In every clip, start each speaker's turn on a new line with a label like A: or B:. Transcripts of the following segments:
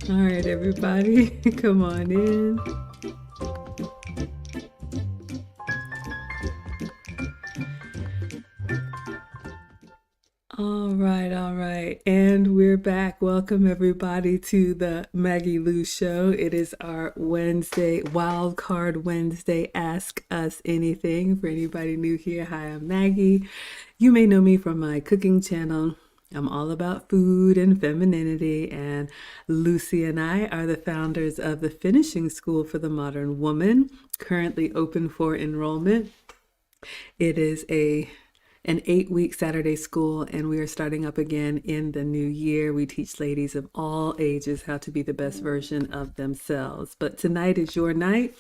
A: All right, everybody, come on in. All right. And we're back. Welcome, everybody, to the MaggieLu Show. It is our Wednesday, Wild Card Wednesday, Ask Us Anything. For anybody new here, hi, I'm Maggie. You may know me from my cooking channel. I'm all about food and femininity, and Lucy and I are the founders of the Finishing School for the Modern Woman, currently open for enrollment. It is an 8-week Saturday school, and we are starting up again in the new year. We teach ladies of all ages how to be the best version of themselves. But tonight is your night.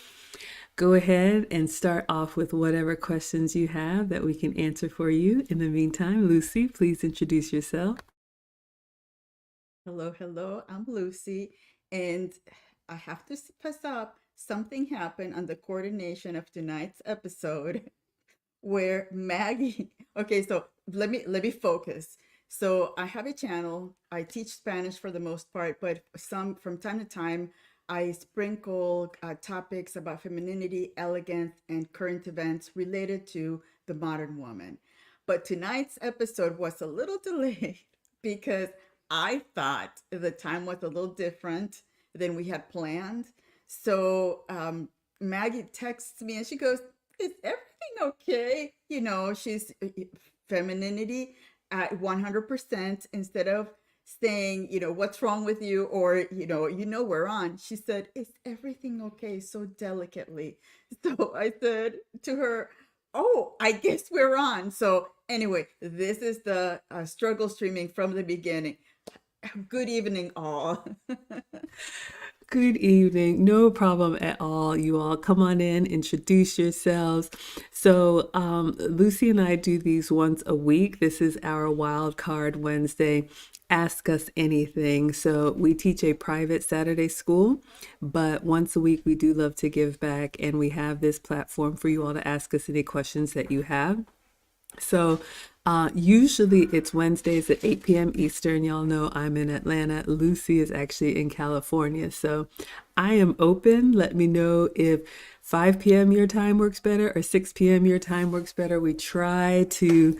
A: Go ahead and start off with whatever questions you have that we can answer for you. In the meantime, Lucy, please introduce yourself.
B: Hello, hello. I'm Lucy, and I have to pass up. Something happened on the coordination of tonight's episode where Maggie. Okay, so let me focus. So I have a channel. I teach Spanish for the most part, but some from time to time I sprinkle topics about femininity, elegance, and current events related to the modern woman. But tonight's episode was a little delayed because I thought the time was a little different than we had planned. So Maggie texts me and she goes, "Is everything okay?" She's femininity at 100% instead of saying, "What's wrong with you?" or, we're on. She said, "Is everything okay?" so delicately. So I said to her, "Oh, I guess we're on." So anyway, this is the struggle streaming from the beginning. Good evening, all.
A: Good evening. No problem at all. You all come on in, introduce yourselves. So, Lucy and I do these once a week. This is our Wild Card Wednesday. Ask Us Anything. So, we teach a private Saturday school, but once a week we do love to give back, and we have this platform for you all to ask us any questions that you have. So usually it's Wednesdays at 8 p.m. Eastern. Y'all know I'm in Atlanta. Lucy is actually in California. So I am open. Let me know if 5 p.m. your time works better or 6 p.m. your time works better. We try to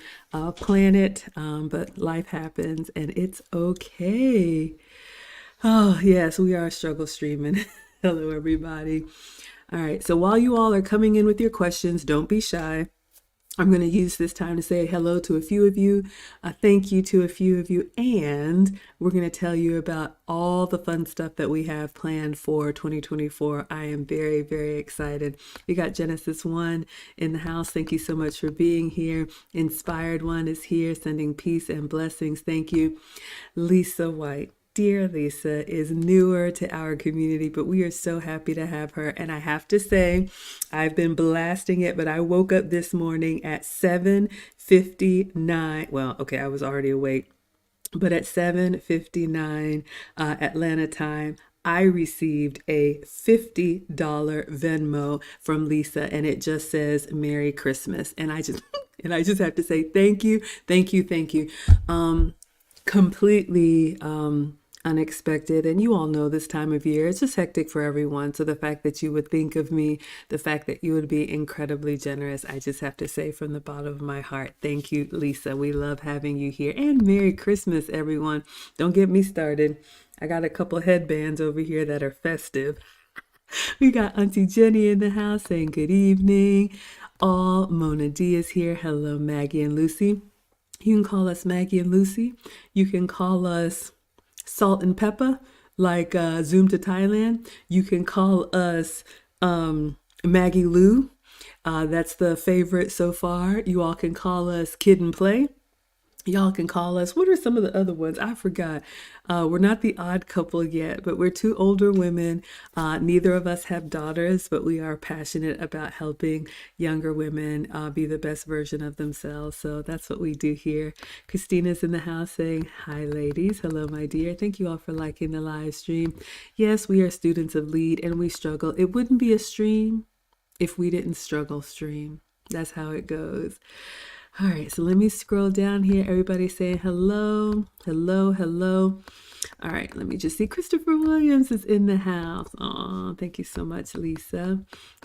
A: plan it, but life happens and it's okay. Oh, yes, we are struggle streaming. Hello, everybody. All right. So while you all are coming in with your questions, don't be shy. I'm going to use this time to say hello to a few of you, thank you to a few of you, and we're going to tell you about all the fun stuff that we have planned for 2024. I am very, very excited. We got Genesis 1 in the house. Thank you so much for being here. Inspired One is here, sending peace and blessings. Thank you. Lisa White. Dear Lisa is newer to our community, but we are so happy to have her. And I have to say, I've been blasting it, but I woke up this morning at 7:59. Well, okay, I was already awake, but at 7:59 Atlanta time, I received a $50 Venmo from Lisa, and it just says Merry Christmas. And I just and I just have to say thank you, thank you, thank you. Completely unexpected, and you all know this time of year it's just hectic for everyone, so the fact that you would think of me, the fact that you would be incredibly generous, I just have to say from the bottom of my heart, thank you, Lisa. We love having you here, and Merry Christmas, everyone. Don't get me started. I got a couple headbands over here that are festive. We got Auntie Jenny in the house saying good evening. All Mona D is here. Hello, Maggie and Lucy. You can call us Maggie and Lucy. You can call us Salt and Pepper, like Zoom to Thailand. You can call us MaggieLu. That's the favorite so far. You all can call us Kid and Play. Y'all can call us. What are some of the other ones? I forgot. We're not the odd couple yet, but we're two older women. Neither of us have daughters, but we are passionate about helping younger women be the best version of themselves. So that's what we do here. Christina's in the house saying, hi, ladies. Hello, my dear. Thank you all for liking the live stream. Yes, we are students of lead and we struggle. It wouldn't be a stream if we didn't struggle stream. That's how it goes. All right, so let me scroll down here. Everybody saying hello, hello, hello. All right, let me just see. Christopher Williams is in the house. Oh, thank you so much, Lisa.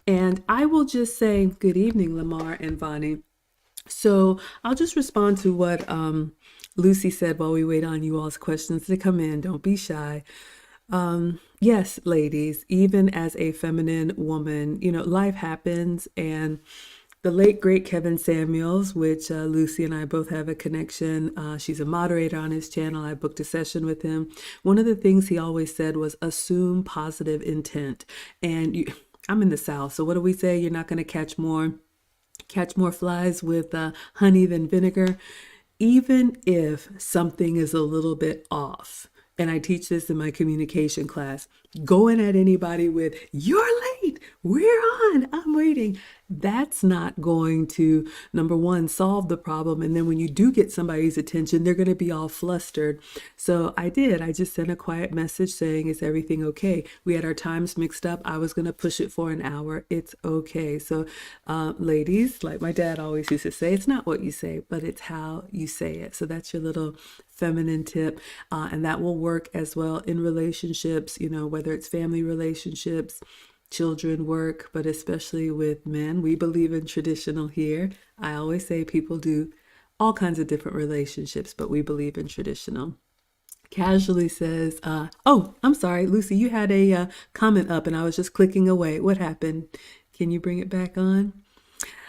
A: And I will just say good evening, Lamar and Vonnie. So I'll just respond to what Lucy said while we wait on you all's questions to come in. Don't be shy. Yes, ladies, even as a feminine woman, life happens. And the late, great Kevin Samuels, which Lucy and I both have a connection. She's a moderator on his channel. I booked a session with him. One of the things he always said was assume positive intent. And I'm in the South, so what do we say? You're not going to catch more flies with honey than vinegar, even if something is a little bit off. And I teach this in my communication class. Going at anybody with, you're late, we're on, I'm waiting. That's not going to, number one, solve the problem. And then when you do get somebody's attention, they're going to be all flustered. So I just sent a quiet message saying, is everything okay? We had our times mixed up. I was going to push it for an hour. It's okay. So ladies, like my dad always used to say, it's not what you say, but it's how you say it. So that's your little feminine tip. And that will work as well in relationships, whether it's family relationships, children, work, but especially with men. We believe in traditional here. I always say people do all kinds of different relationships, but we believe in traditional. Casually says, oh, I'm sorry, Lucy, you had a comment up and I was just clicking away. What happened? Can you bring it back on?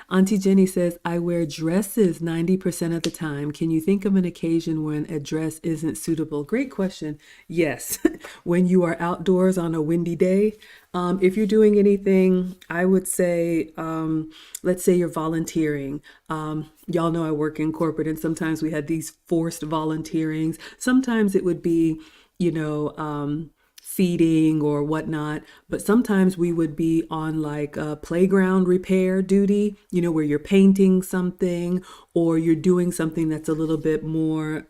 A: Auntie Jenny says, I wear dresses 90% of the time. Can you think of an occasion when a dress isn't suitable? Great question. Yes. When you are outdoors on a windy day, if you're doing anything, I would say, let's say you're volunteering. Y'all know I work in corporate and sometimes we had these forced volunteerings. Sometimes it would be, feeding or whatnot, but sometimes we would be on like a playground repair duty, where you're painting something or you're doing something that's a little bit more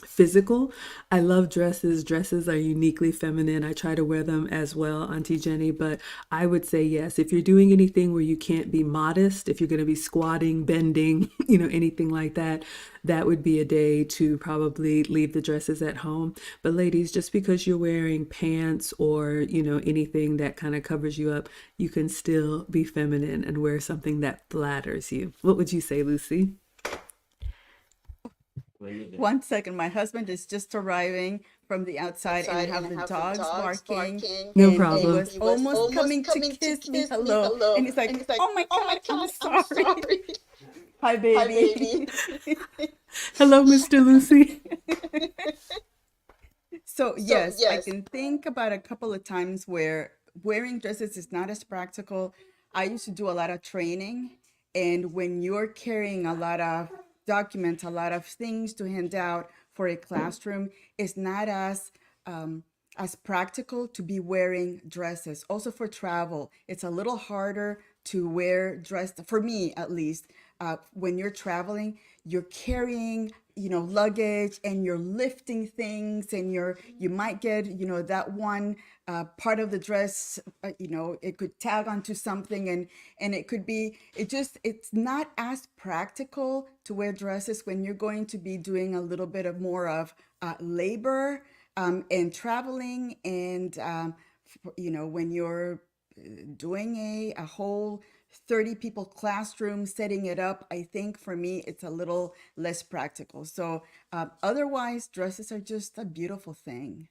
A: physical. I love dresses. Dresses are uniquely feminine. I try to wear them as well, Auntie Jenny, but I would say yes. If you're doing anything where you can't be modest, if you're going to be squatting, bending, anything like that, that would be a day to probably leave the dresses at home. But ladies, just because you're wearing pants or, anything that kind of covers you up, you can still be feminine and wear something that flatters you. What would you say, Lucy?
B: 1 second, my husband is just arriving from the outside and I have the dogs barking
A: No
B: and he
A: problem.
B: was almost coming to kiss me hello and he's like, oh my God, I'm sorry. Hi, baby.
A: Hello, Mr. Lucy.
B: So yes, I can think about a couple of times where wearing dresses is not as practical. I used to do a lot of training, and when you're carrying a lot of documents, a lot of things to hand out for a classroom, it's not as practical to be wearing dresses. Also for travel, it's a little harder to wear dress, for me at least. When you're traveling, you're carrying, luggage and you're lifting things and you might get, that one part of the dress, it could tag onto something and it could be, it's not as practical to wear dresses when you're going to be doing a little bit of more of labor and traveling and, when you're doing a whole 30 people classroom, setting it up, I think for me, it's a little less practical. So otherwise, dresses are just a beautiful thing.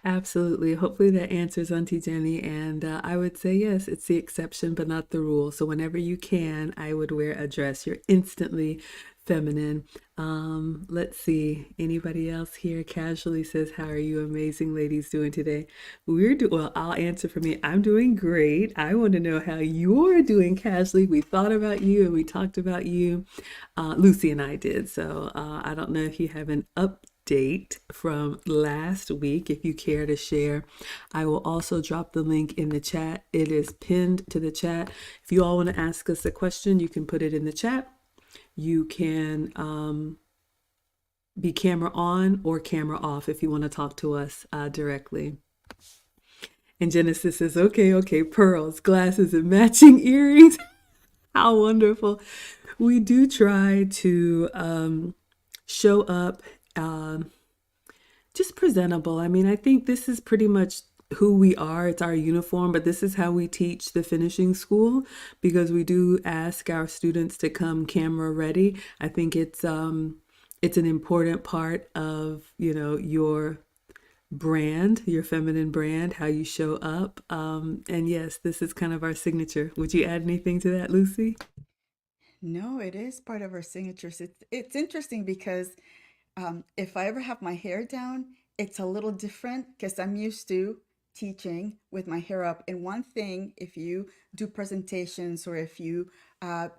A: Absolutely. Hopefully that answers Auntie Jenny. And I would say yes, it's the exception, but not the rule. So whenever you can, I would wear a dress. You're instantly feminine. Let's see. Anybody else here casually says, how are you amazing ladies doing today? Well, I'll answer for me. I'm doing great. I want to know how you're doing casually. We thought about you and we talked about you. Lucy and I did. So I don't know if you have an update from last week. If you care to share, I will also drop the link in the chat. It is pinned to the chat. If you all want to ask us a question, you can put it in the chat. You can be camera on or camera off if you want to talk to us directly. And Genesis says, okay, pearls, glasses, and matching earrings. How wonderful. We do try to show up um, just presentable. I mean, I think this is pretty much who we are. It's our uniform, but this is how we teach the finishing school because we do ask our students to come camera ready. I think it's an important part of, your brand, your feminine brand, how you show up. And yes, this is kind of our signature. Would you add anything to that, Lucy?
B: No, it is part of our signatures. It's interesting because if I ever have my hair down, it's a little different because I'm used to teaching with my hair up. And one thing, if you do presentations or if you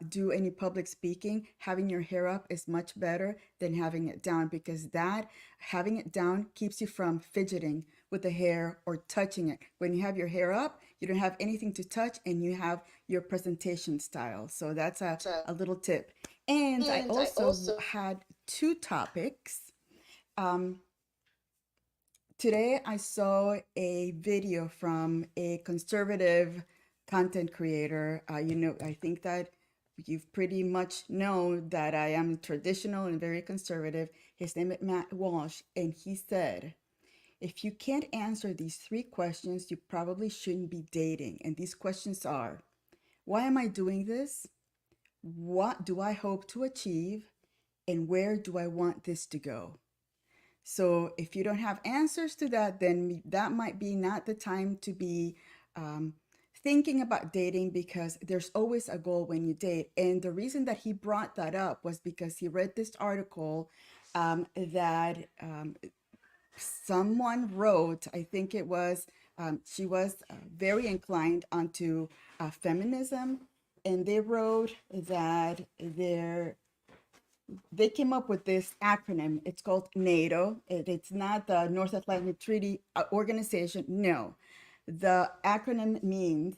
B: do any public speaking, having your hair up is much better than having it down because that having it down keeps you from fidgeting with the hair or touching it. When you have your hair up, you don't have anything to touch and you have your presentation style. So that's a little tip. And I also had two topics. Um, Today I saw a video from a conservative content creator. I think that you've pretty much known that I am traditional and very conservative. His name is Matt Walsh, and he said, if you can't answer these three questions, you probably shouldn't be dating. And these questions are, why am I doing this? What do I hope to achieve? And where do I want this to go? So if you don't have answers to that, then that might be not the time to be um, thinking about dating because there's always a goal when you date. And the reason that he brought that up was because he read this article that someone wrote. I think it was, she was very inclined onto feminism. And they wrote that they came up with this acronym. It's called NATO. It's not the North Atlantic Treaty Organization. No, the acronym means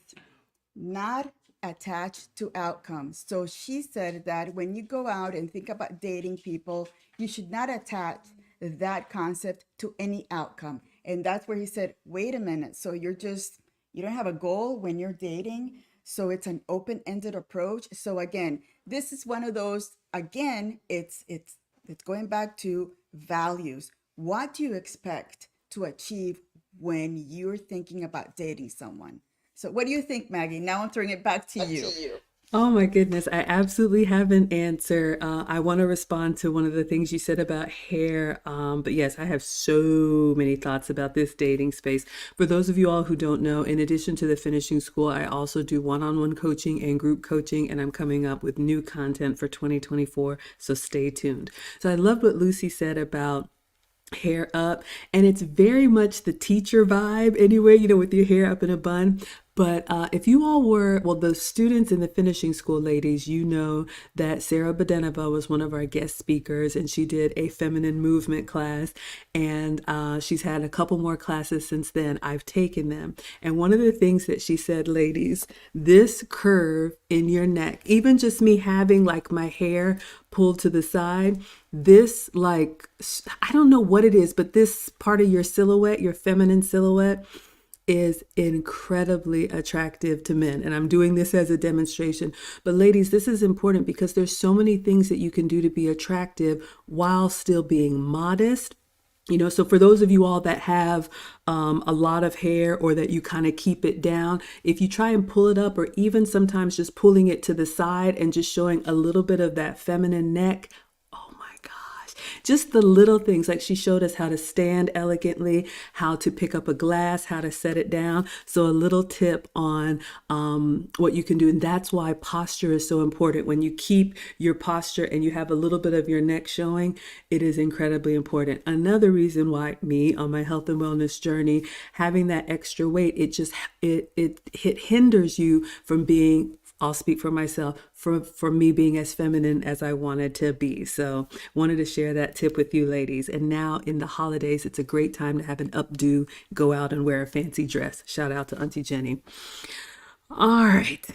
B: not attached to outcomes. So she said that when you go out and think about dating people, you should not attach that concept to any outcome. And that's where he said, wait a minute. So you don't have a goal when you're dating. So it's an open-ended approach. So again, this is one of those, again, it's going back to values. What do you expect to achieve when you're thinking about dating someone? So what do you think, Maggie? Now I'm throwing it back to you.
A: Oh my goodness, I absolutely have an answer. I want to respond to one of the things you said about hair. But yes, I have so many thoughts about this dating space. For those of you all who don't know, in addition to the finishing school, I also do one-on-one coaching and group coaching, and I'm coming up with new content for 2024. So stay tuned. So I love what Lucy said about hair up, and it's very much the teacher vibe anyway, with your hair up in a bun. But if you all were, well, the students in the finishing school, ladies, you know that Sarah Badenova was one of our guest speakers, and she did a feminine movement class, and she's had a couple more classes since then. I've taken them. And one of the things that she said, ladies, this curve in your neck, even just me having like my hair pulled to the side, this like, I don't know what it is, but this part of your silhouette, your feminine silhouette, is incredibly attractive to men. And I'm doing this as a demonstration. But ladies, this is important because there's so many things that you can do to be attractive while still being modest. So for those of you all that have a lot of hair or that you kind of keep it down, if you try and pull it up or even sometimes just pulling it to the side and just showing a little bit of that feminine neck, just the little things, like she showed us how to stand elegantly, how to pick up a glass, how to set it down. So a little tip on what you can do. And that's why posture is so important. When you keep your posture and you have a little bit of your neck showing, it is incredibly important. Another reason why me on my health and wellness journey, having that extra weight, it hinders you from being, I'll speak for myself, for me being as feminine as I wanted to be. So wanted to share that tip with you ladies. And now in the holidays, it's a great time to have an updo, go out and wear a fancy dress. Shout out to Auntie Jenny. All right.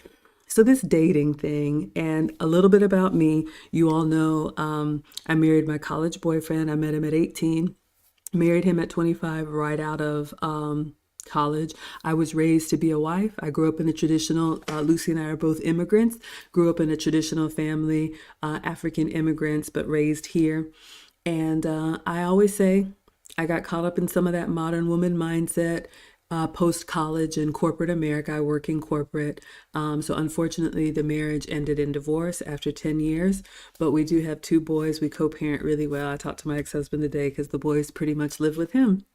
A: So this dating thing and a little bit about me, you all know I married my college boyfriend. I met him at 18, married him at 25 right out of college. I was raised to be a wife. I grew up in a traditional, Lucy and I are both immigrants, grew up in a traditional family, African immigrants, but raised here. And I always say I got caught up in some of that modern woman mindset post college in corporate America. I work in corporate. So unfortunately, the marriage ended in divorce after 10 years. But we do have two boys. We co parent really well. I talked to my ex husband today because the boys pretty much live with him.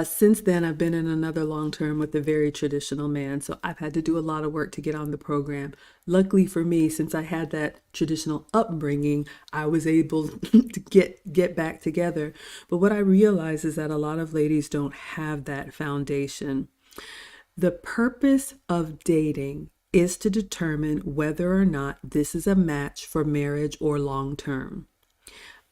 A: Since then, I've been in another long term with a very traditional man. So I've had to do a lot of work to get on the program. Luckily for me, since I had that traditional upbringing, I was able to get back together. But what I realize is that a lot of ladies don't have that foundation. The purpose of dating is to determine whether or not this is a match for marriage or long term.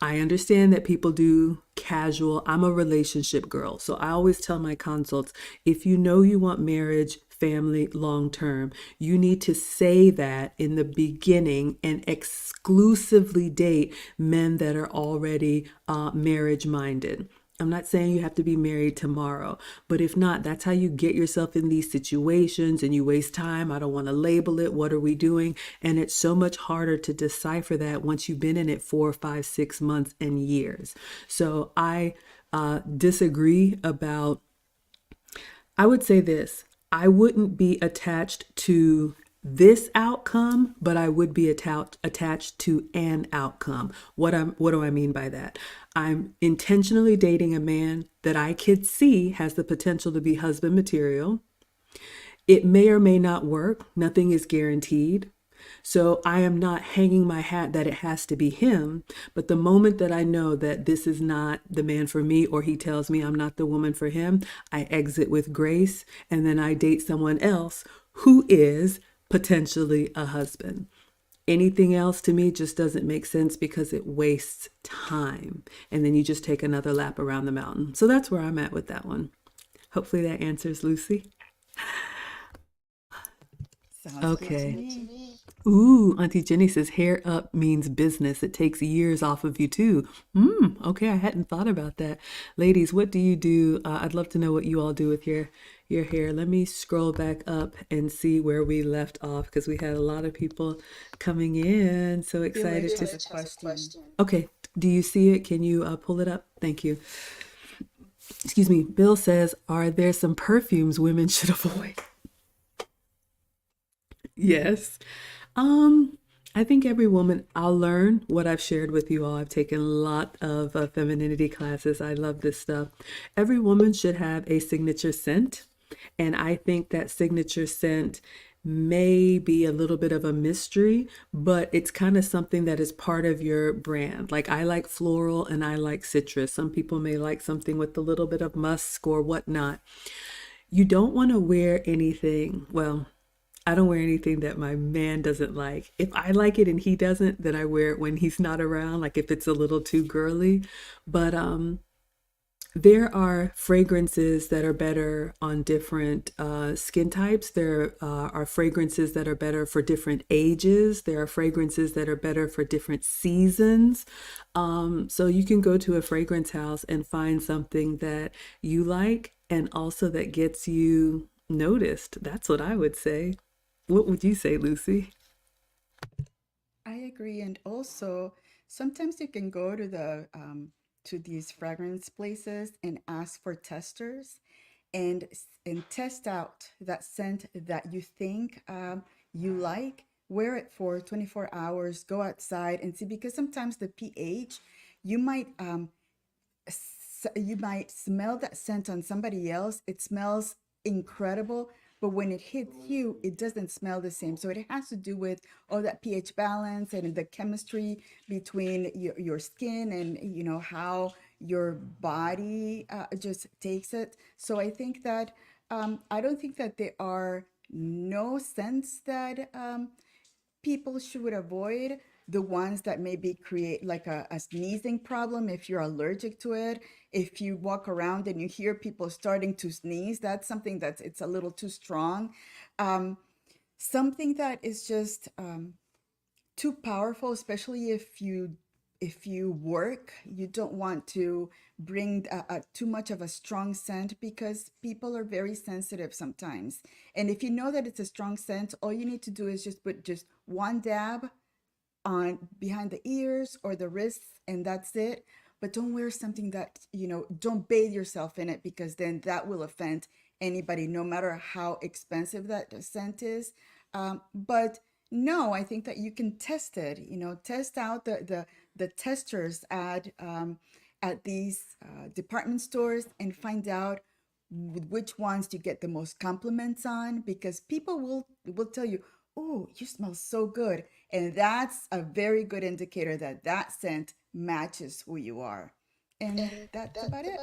A: I understand that people do casual. I'm a relationship girl. So I always tell my consults, if you know you want marriage, family, long term, you need to say that in the beginning and exclusively date men that are already marriage minded. I'm not saying you have to be married tomorrow, but if not, that's how you get yourself in these situations and you waste time. I don't want to label it. What are we doing? And it's so much harder to decipher that once you've been in it 4, 5, 6 months and years. So I disagree about, I would say this, I wouldn't be attached to this outcome, but I would be attached to an outcome. What do I mean by that? I'm intentionally dating a man that I could see has the potential to be husband material. It may or may not work. Nothing is guaranteed. So I am not hanging my hat that it has to be him. But the moment that I know that this is not the man for me, or he tells me I'm not the woman for him, I exit with grace and then I date someone else who is potentially a husband. Anything else to me just doesn't make sense because it wastes time. And then you just take another lap around the mountain. So that's where I'm at with that one. Hopefully that answers Lucy.
B: Sounds good to
A: Okay.
B: me.
A: Ooh, Auntie Jenny says hair up means business. It takes years off of you too. Okay, I hadn't thought about that. Ladies, what do you do? I'd love to know what you all do with your hair. Let me scroll back up and see where we left off because we had a lot of people coming in. So excited
B: Village
A: to.
B: has a question.
A: Okay, do you see it? Can you pull it up? Thank you. Excuse me. Bill says, are there some perfumes women should avoid? Yes. Um, I think every woman, I'll learn what I've shared with you all. I've taken a lot of femininity classes. I love this stuff. Every woman should have a signature scent. And I think that signature scent may be a little bit of a mystery, but it's kind of something that is part of your brand. Like I like floral and I like citrus. Some people may like something with a little bit of musk or whatnot. You don't want to wear anything, well, I don't wear anything that my man doesn't like. If I like it and he doesn't, then I wear it when he's not around, like if it's a little too girly. But there are fragrances that are better on different skin types. There are fragrances that are better for different ages. There are fragrances that are better for different seasons. So you can go to a fragrance house and find something that you like and also that gets you noticed. That's what I would say. What would you say, Lucy?
B: I agree, and also sometimes you can go to these fragrance places and ask for testers, and test out that scent that you think you like. Wear it for 24 hours. Go outside and see, because sometimes the pH, you might you might smell that scent on somebody else. It smells incredible, but when it hits you, it doesn't smell the same. So it has to do with all that pH balance and the chemistry between your skin and how your body just takes it. So I think that I don't think that there are no scents that people should avoid. The ones that maybe create like a sneezing problem if you're allergic to it. If you walk around and you hear people starting to sneeze, that's something that's it's a little too strong. um, Something that is just too powerful, especially if you work, you don't want to bring too much of a strong scent, because people are very sensitive sometimes. And if you know that it's a strong scent, all you need to do is just put just one dab on behind the ears or the wrists, and that's it. But don't wear something that, don't bathe yourself in it, because then that will offend anybody, no matter how expensive that scent is. But no, I think that you can test it, test out the testers at these department stores, and find out which ones you get the most compliments on, because people will tell you, oh, you smell so good, and that's a very good indicator that that scent matches who you are. And that's about it.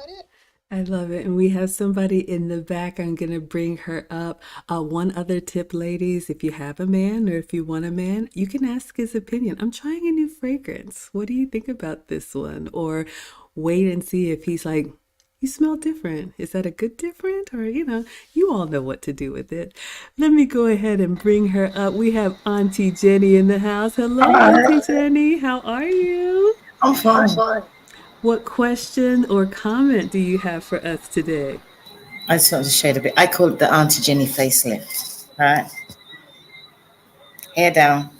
A: I love it. And we have somebody in the back. I'm going to bring her up. One other tip, ladies, if you have a man or if you want a man, you can ask his opinion. I'm trying a new fragrance. What do you think about this one? Or wait and see if he's like, you smell different. Is that a good different? Or, you all know what to do with it. Let me go ahead and bring her up. We have Auntie Jenny in the house. Hello, Auntie Jenny. How are you?
C: I'm fine.
A: What question or comment do you have for us today?
C: I just wanted to shade a bit. I call it the Auntie Jenny facelift. Right? Hair down.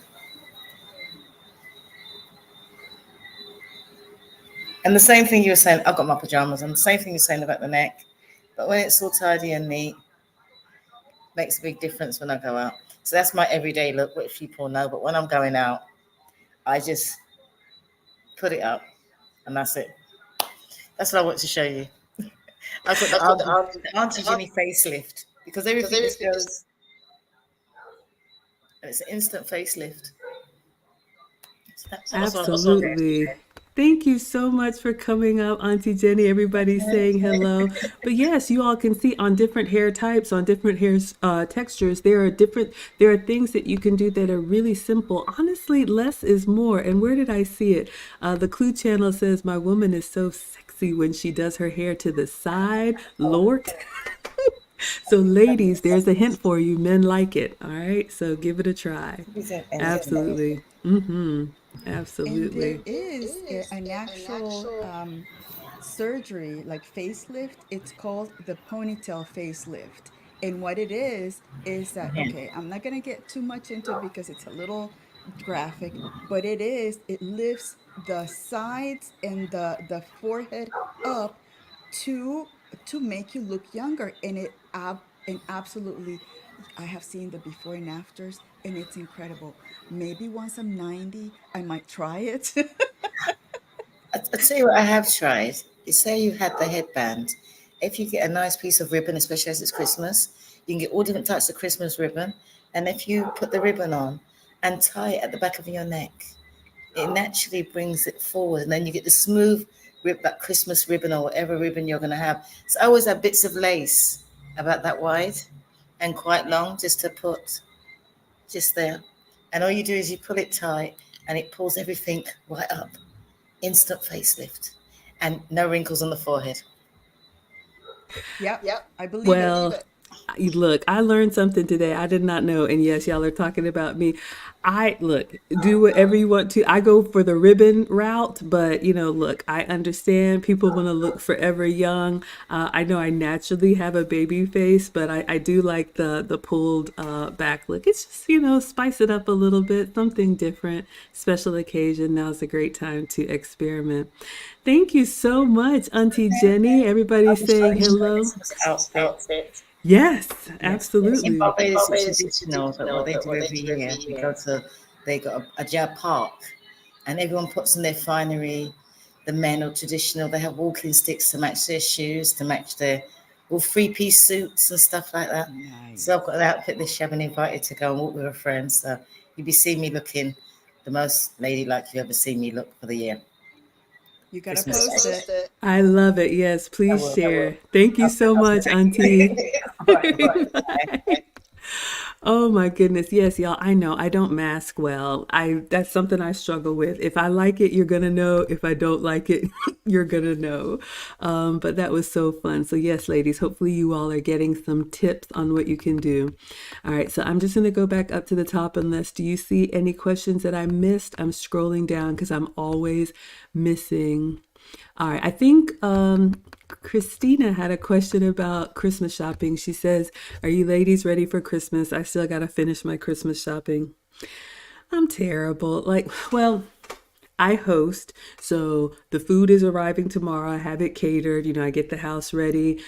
C: And the same thing you were saying, I've got my pajamas on, the same thing you're saying about the neck. But when it's all tidy and neat, makes a big difference when I go out. So that's my everyday look, which people know. But when I'm going out, I just put it up and that's it. That's what I want to show you. I put the Auntie Jenny facelift because everything just goes, and it's an instant facelift. So that's what I'm saying.
A: Absolutely. Thank you so much for coming up, Auntie Jenny. Everybody's saying hello. But yes, you all can see on different hair types, on different hair textures, there are things that you can do that are really simple. Honestly, less is more. And where did I see it? The Clue Channel says, my woman is so sexy when she does her hair to the side. Lord. So, ladies, there's a hint for you. Men like it. All right. So give it a try. Absolutely. Mm-hmm.
B: And there
A: Absolutely.
B: is an actual surgery like facelift. It's called the ponytail facelift. And what it is that,
C: Yeah.
B: okay, I'm not going to get too much into it because it's a little graphic, but it lifts the sides and the forehead up to to make you look younger. And and absolutely, I have seen the before and afters, and it's incredible. Maybe once I'm 90, I might try it.
C: I'll tell you what I have tried. You say you had the headband. If you get a nice piece of ribbon, especially as it's Christmas, you can get all different types of Christmas ribbon. And if you put the ribbon on and tie it at the back of your neck, it naturally brings it forward. And then you get the smooth that Christmas ribbon or whatever ribbon you're going to have. So I always have bits of lace about that wide and quite long just to put just there. And all you do is you pull it tight and it pulls everything right up. Instant facelift and no wrinkles on the forehead.
B: Yep, I believe it.
A: Well, look, I learned something today I did not know. And yes, y'all are talking about me. Do whatever you want to. I go for the ribbon route, but look, I understand people want to look forever young. I know I naturally have a baby face, but I do like the pulled back look. It's just, spice it up a little bit, something different, special occasion. Now's a great time to experiment. Thank you so much, Auntie Jenny. Everybody's saying hello.
C: Christmas outfit.
A: Yes,
C: Yes. In
A: absolutely.
C: Barbados, it's traditional that what they do every year. They got a jar park, and everyone puts in their finery. The men are traditional. They have walking sticks to match their shoes, to match their all three-piece suits and stuff like that. So I've
B: Nice.
C: got an outfit this year. I've been invited to go and walk with a friend. So you'll be seeing me looking the most ladylike you ever seen me look for the year.
B: You got to
C: Christmas
B: post
C: Day.
B: it.
A: I love it. Yes,
C: I
A: please
C: will.
A: share. Thank you so much, Auntie.
C: All right.
A: Bye. Oh my goodness. Yes, y'all, I know I don't mask well. I That's something I struggle with. If I like it, you're gonna know. If I don't like it, you're gonna know. But that was so fun. So yes, ladies, hopefully you all are getting some tips on what you can do. All right, so I'm just gonna go back up to the top unless do you see any questions that I missed? I'm scrolling down because I'm always missing. All right, I think Christina had a question about Christmas shopping. She says, are you ladies ready for Christmas? I still got to finish my Christmas shopping. I'm terrible. Like, well, I host, so the food is arriving tomorrow. I have it catered, I get the house ready.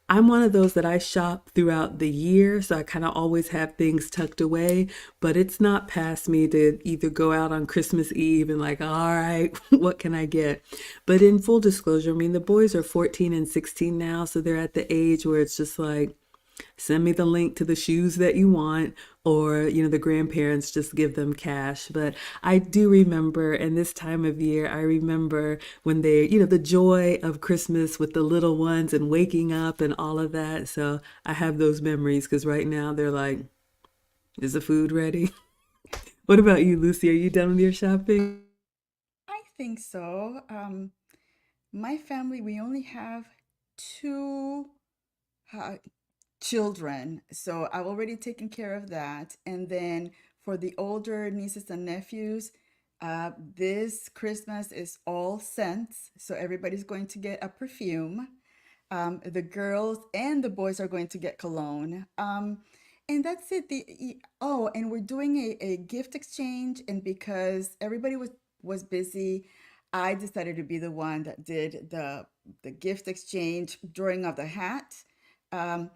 A: I'm one of those that I shop throughout the year, so I kind of always have things tucked away, but it's not past me to either go out on Christmas Eve and like, all right, what can I get? But in full disclosure, I mean, the boys are 14 and 16 now, so they're at the age where it's just like, send me the link to the shoes that you want, or the grandparents just give them cash. But I do remember, in this time of year, I remember when they, the joy of Christmas with the little ones and waking up and all of that. So I have those memories, because right now they're like, is the food ready? What about you, Lucy? Are you done with your shopping?
B: I think so. My family, we only have two uh, children, so I've already taken care of that. And then for the older nieces and nephews, this Christmas is all scents, so everybody's going to get a perfume. The girls and the boys are going to get cologne. And that's it. Oh, and we're doing a gift exchange, and because everybody was busy, I decided to be the one that did the gift exchange, drawing of the hat. Um,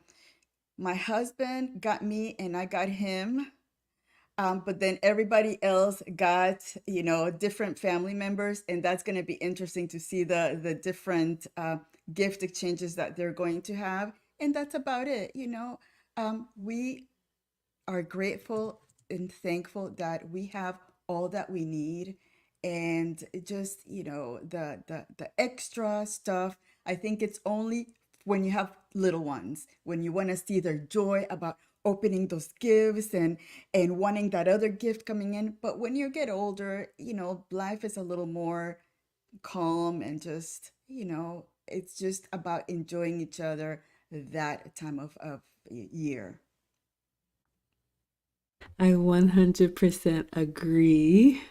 B: my husband got me and I got him. But then everybody else got, different family members, and that's going to be interesting to see the different gift exchanges that they're going to have. And that's about it. We are grateful and thankful that we have all that we need, and it just the extra stuff, I think it's only when you have little ones, when you want to see their joy about opening those gifts and wanting that other gift coming in. But when you get older, life is a little more calm, and just it's just about enjoying each other that time of year.
A: I 100% agree.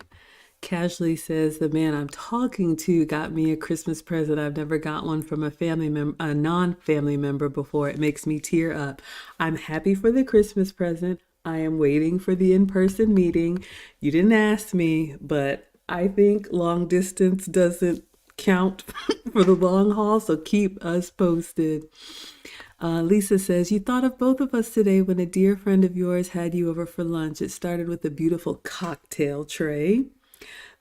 A: Casually says the man I'm talking to got me a Christmas present. I've never got one from a non-family member before. It makes me tear up. I'm happy for the Christmas present. I am waiting for the in-person meeting. You didn't ask me, but I think long distance doesn't count for the long haul, so keep us posted. Lisa says, you thought of both of us today when a dear friend of yours had you over for lunch. It started with a beautiful cocktail tray.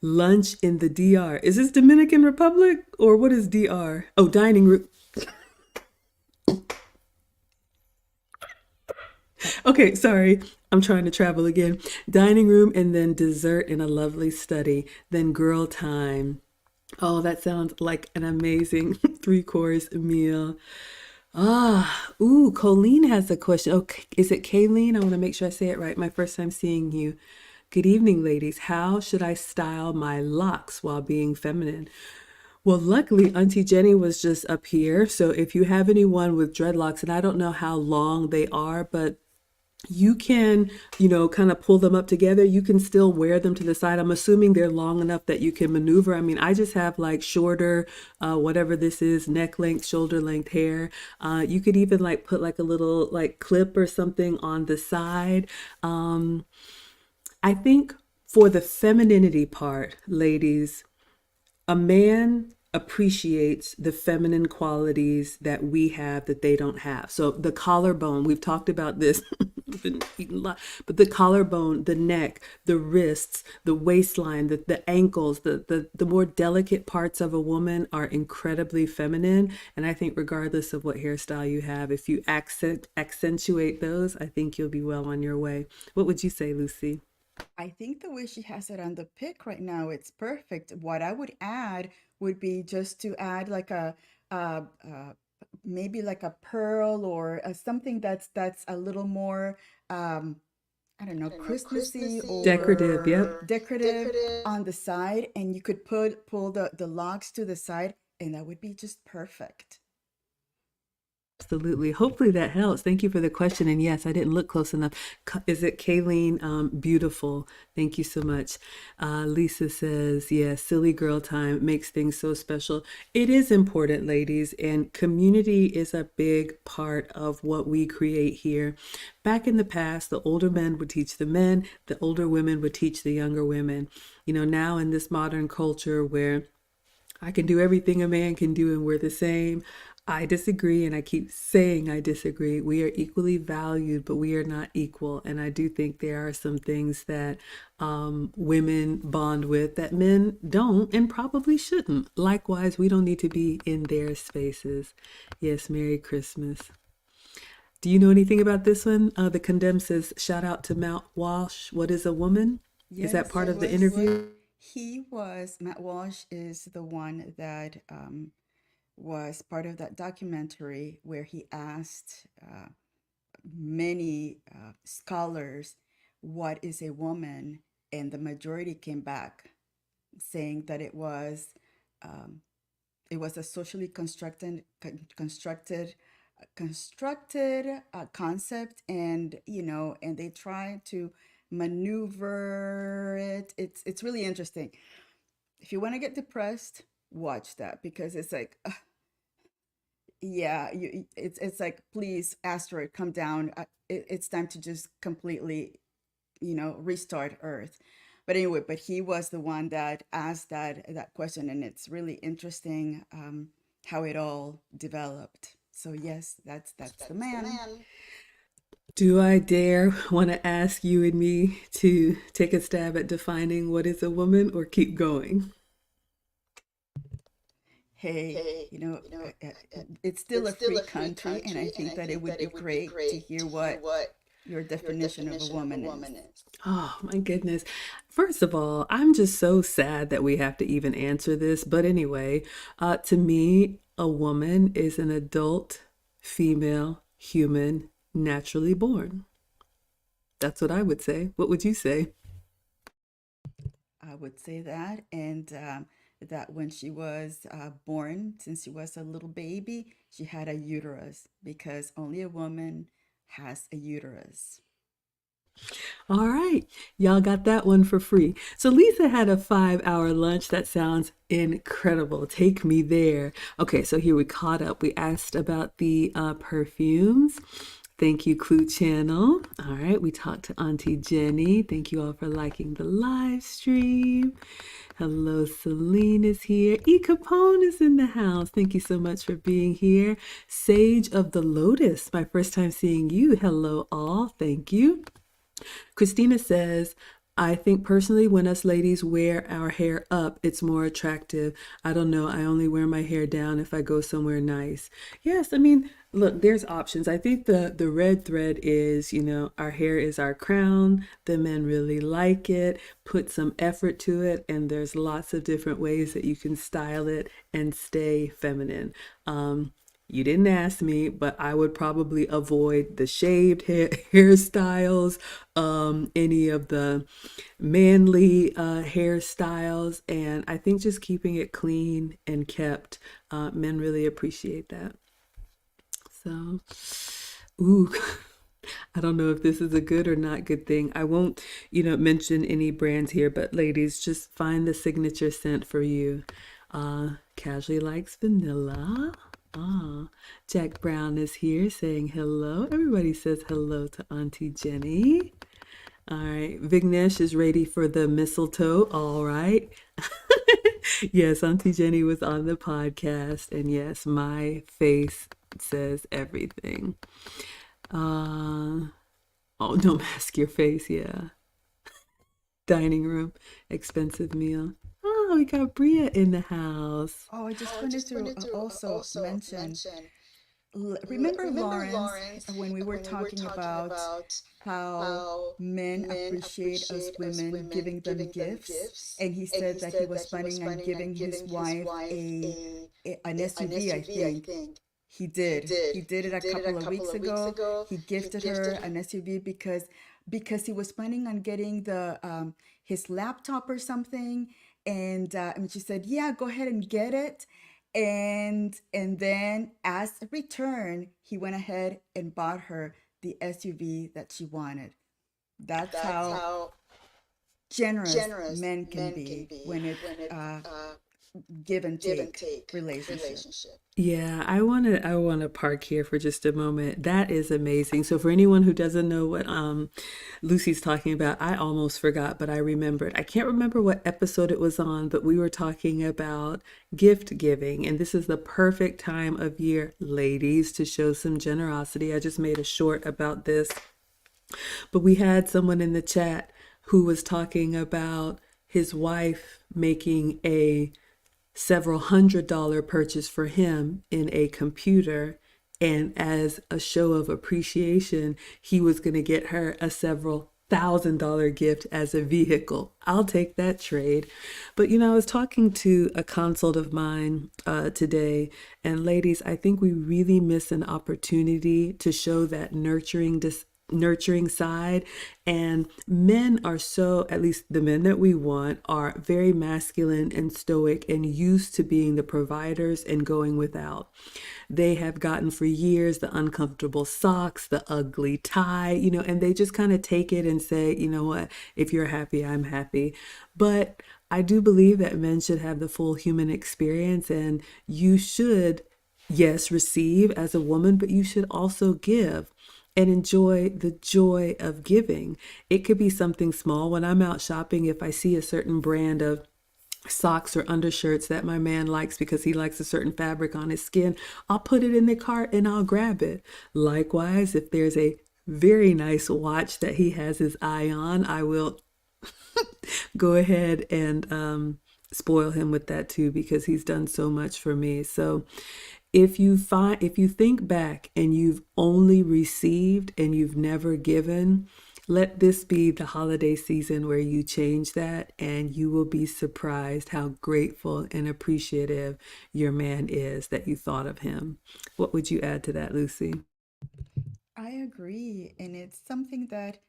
A: Lunch in the DR. Is this Dominican Republic or what is DR? Oh, dining room. Okay, sorry. I'm trying to travel again. Dining room and then dessert in a lovely study. Then girl time. Oh, that sounds like an amazing three-course meal. Colleen has a question. Oh, is it Kayleen? I want to make sure I say it right. My first time seeing you. Good evening, ladies. How should I style my locks while being feminine? Well, luckily, Auntie Jenny was just up here. So if you have anyone with dreadlocks, and I don't know how long they are, but you can, kind of pull them up together. You can still wear them to the side. I'm assuming they're long enough that you can maneuver. I mean, I just have like shorter, whatever this is, neck length, shoulder length hair. You could even like put like a little like clip or something on the side. I think for the femininity part, ladies, a man appreciates the feminine qualities that we have that they don't have. So the collarbone, we've talked about this, I've been eating a lot, but the collarbone, the neck, the wrists, the waistline, the ankles, the more delicate parts of a woman are incredibly feminine. And I think regardless of what hairstyle you have, if you accentuate those, I think you'll be well on your way. What would you say, Lucy?
B: I think the way she has it on the pic right now, it's perfect. What I would add would be just to add like a maybe like a pearl, or something that's a little more um, I don't know, Christmassy
A: Decorative,
B: or
A: yep.
B: decorative on the side, and you could pull the locks to the side, and that would be just perfect.
A: Absolutely. Hopefully that helps. Thank you for the question. And yes, I didn't look close enough. Is it Kayleen? Beautiful. Thank you so much. Lisa says, yeah, silly girl time makes things so special. It is important, ladies, and community is a big part of what we create here. Back in the past, the older men would teach the men, the older women would teach the younger women. Now in this modern culture where I can do everything a man can do and we're the same. I disagree, and I keep saying I disagree. We are equally valued, but we are not equal. And I do think there are some things that women bond with that men don't and probably shouldn't. Likewise, we don't need to be in their spaces. Yes, Merry Christmas. Do you know anything about this one? The Condemned says, shout out to Matt Walsh. What is a woman? Is that
B: Yes,
A: part of the interview?
B: Matt Walsh is the one that was part of that documentary where he asked many scholars, what is a woman? And the majority came back saying that um, it was a socially constructed concept, and and they try to maneuver it. It's really interesting. If you want to get depressed, watch that, because it's like yeah, it's like, please, asteroid, come down. It's time to just completely restart Earth. But anyway, but he was the one that asked that question, and it's really interesting how it all developed. So yes, that's the man.
A: Do I dare want to ask you and me to take a stab at defining what is a woman or keep going?
B: Hey, it's still a free country, and I think that it would be great to hear what your definition of a woman is.
A: Oh my goodness. First of all, I'm just so sad that we have to even answer this. But anyway, to me, a woman is an adult female human naturally born. That's what I would say. What would you say?
B: I would say that, and that when she was born, since she was a little baby, she had a uterus, because only a woman has a uterus.
A: All right, y'all got that one for free. So Lisa had a 5-hour lunch. That sounds incredible. Take me there. Okay, so here we caught up. We asked about the perfumes. Thank you, Clue Channel. All right, we talked to Auntie Jenny. Thank you all for liking the live stream. Hello, Celine is here. E. Capone is in the house. Thank you so much for being here. Sage of the Lotus, my first time seeing you. Hello, all. Thank you. Christina says, I think personally when us ladies wear our hair up, it's more attractive. I don't know. I only wear my hair down if I go somewhere nice. Yes, I mean, look, there's options. I think the red thread is, our hair is our crown. The men really like it. Put some effort to it, and there's lots of different ways that you can style it and stay feminine. You didn't ask me, but I would probably avoid the shaved hairstyles, any of the manly hairstyles, and I think just keeping it clean and kept. Men really appreciate that. So, ooh, I don't know if this is a good or not good thing. I won't, mention any brands here, but ladies, just find the signature scent for you. Casually likes vanilla. Jack Brown is here saying hello. Everybody says hello to Auntie Jenny. All right, Vignesh is ready for the mistletoe. All right. Yes, Auntie Jenny was on the podcast, and yes, my face says everything. Oh, don't mask your face. Yeah. Dining room, expensive meal. Oh, we got Bria in the house.
B: Oh, I just wanted to also mention, remember Lawrence, when we were talking about how men appreciate us women giving them gifts, and he said that he was planning on giving his wife an SUV, I think. He did it a couple of weeks ago. He gifted her an SUV because he was planning on getting the his laptop or something, and she said, "Yeah, go ahead and get it." And then as a return, he went ahead and bought her the SUV that she wanted. That's
C: That's
B: how
C: how
B: generous
C: generous
B: men can
C: men can
B: be
C: be
B: when it's
C: when it's
B: give and
C: give and
B: take
C: take
B: relationship.
C: relationship.
A: Yeah, I want to park here for just a moment. That is amazing. So for anyone who doesn't know what Lucy's talking about, I almost forgot, but I remembered. I can't remember what episode it was on, but we were talking about gift giving, and this is the perfect time of year, ladies, to show some generosity. I just made a short about this, but we had someone in the chat who was talking about his wife making a several $100 purchase for him in a computer. And as a show of appreciation, he was going to get her a several $1,000 gift as a vehicle. I'll take that trade. But I was talking to a consult of mine today, and ladies, I think we really miss an opportunity to show that nurturing side. And men are so, at least the men that we want, are very masculine and stoic and used to being the providers and going without. They have gotten for years the uncomfortable socks, the ugly tie, and they just kind of take it and say, you know what, if you're happy, I'm happy. But I do believe that men should have the full human experience, and you should, yes, receive as a woman, but you should also give and enjoy the joy of giving. It could be something small. When I'm out shopping, if I see a certain brand of socks or undershirts that my man likes because he likes a certain fabric on his skin, I'll put it in the cart and I'll grab it. Likewise, if there's a very nice watch that he has his eye on, I will go ahead and spoil him with that too, because he's done so much for me. So if you think back and you've only received and you've never given, let this be the holiday season where you change that, and you will be surprised how grateful and appreciative your man is that you thought of him. What would you add to that, Lucy?
B: I agree. And it's something that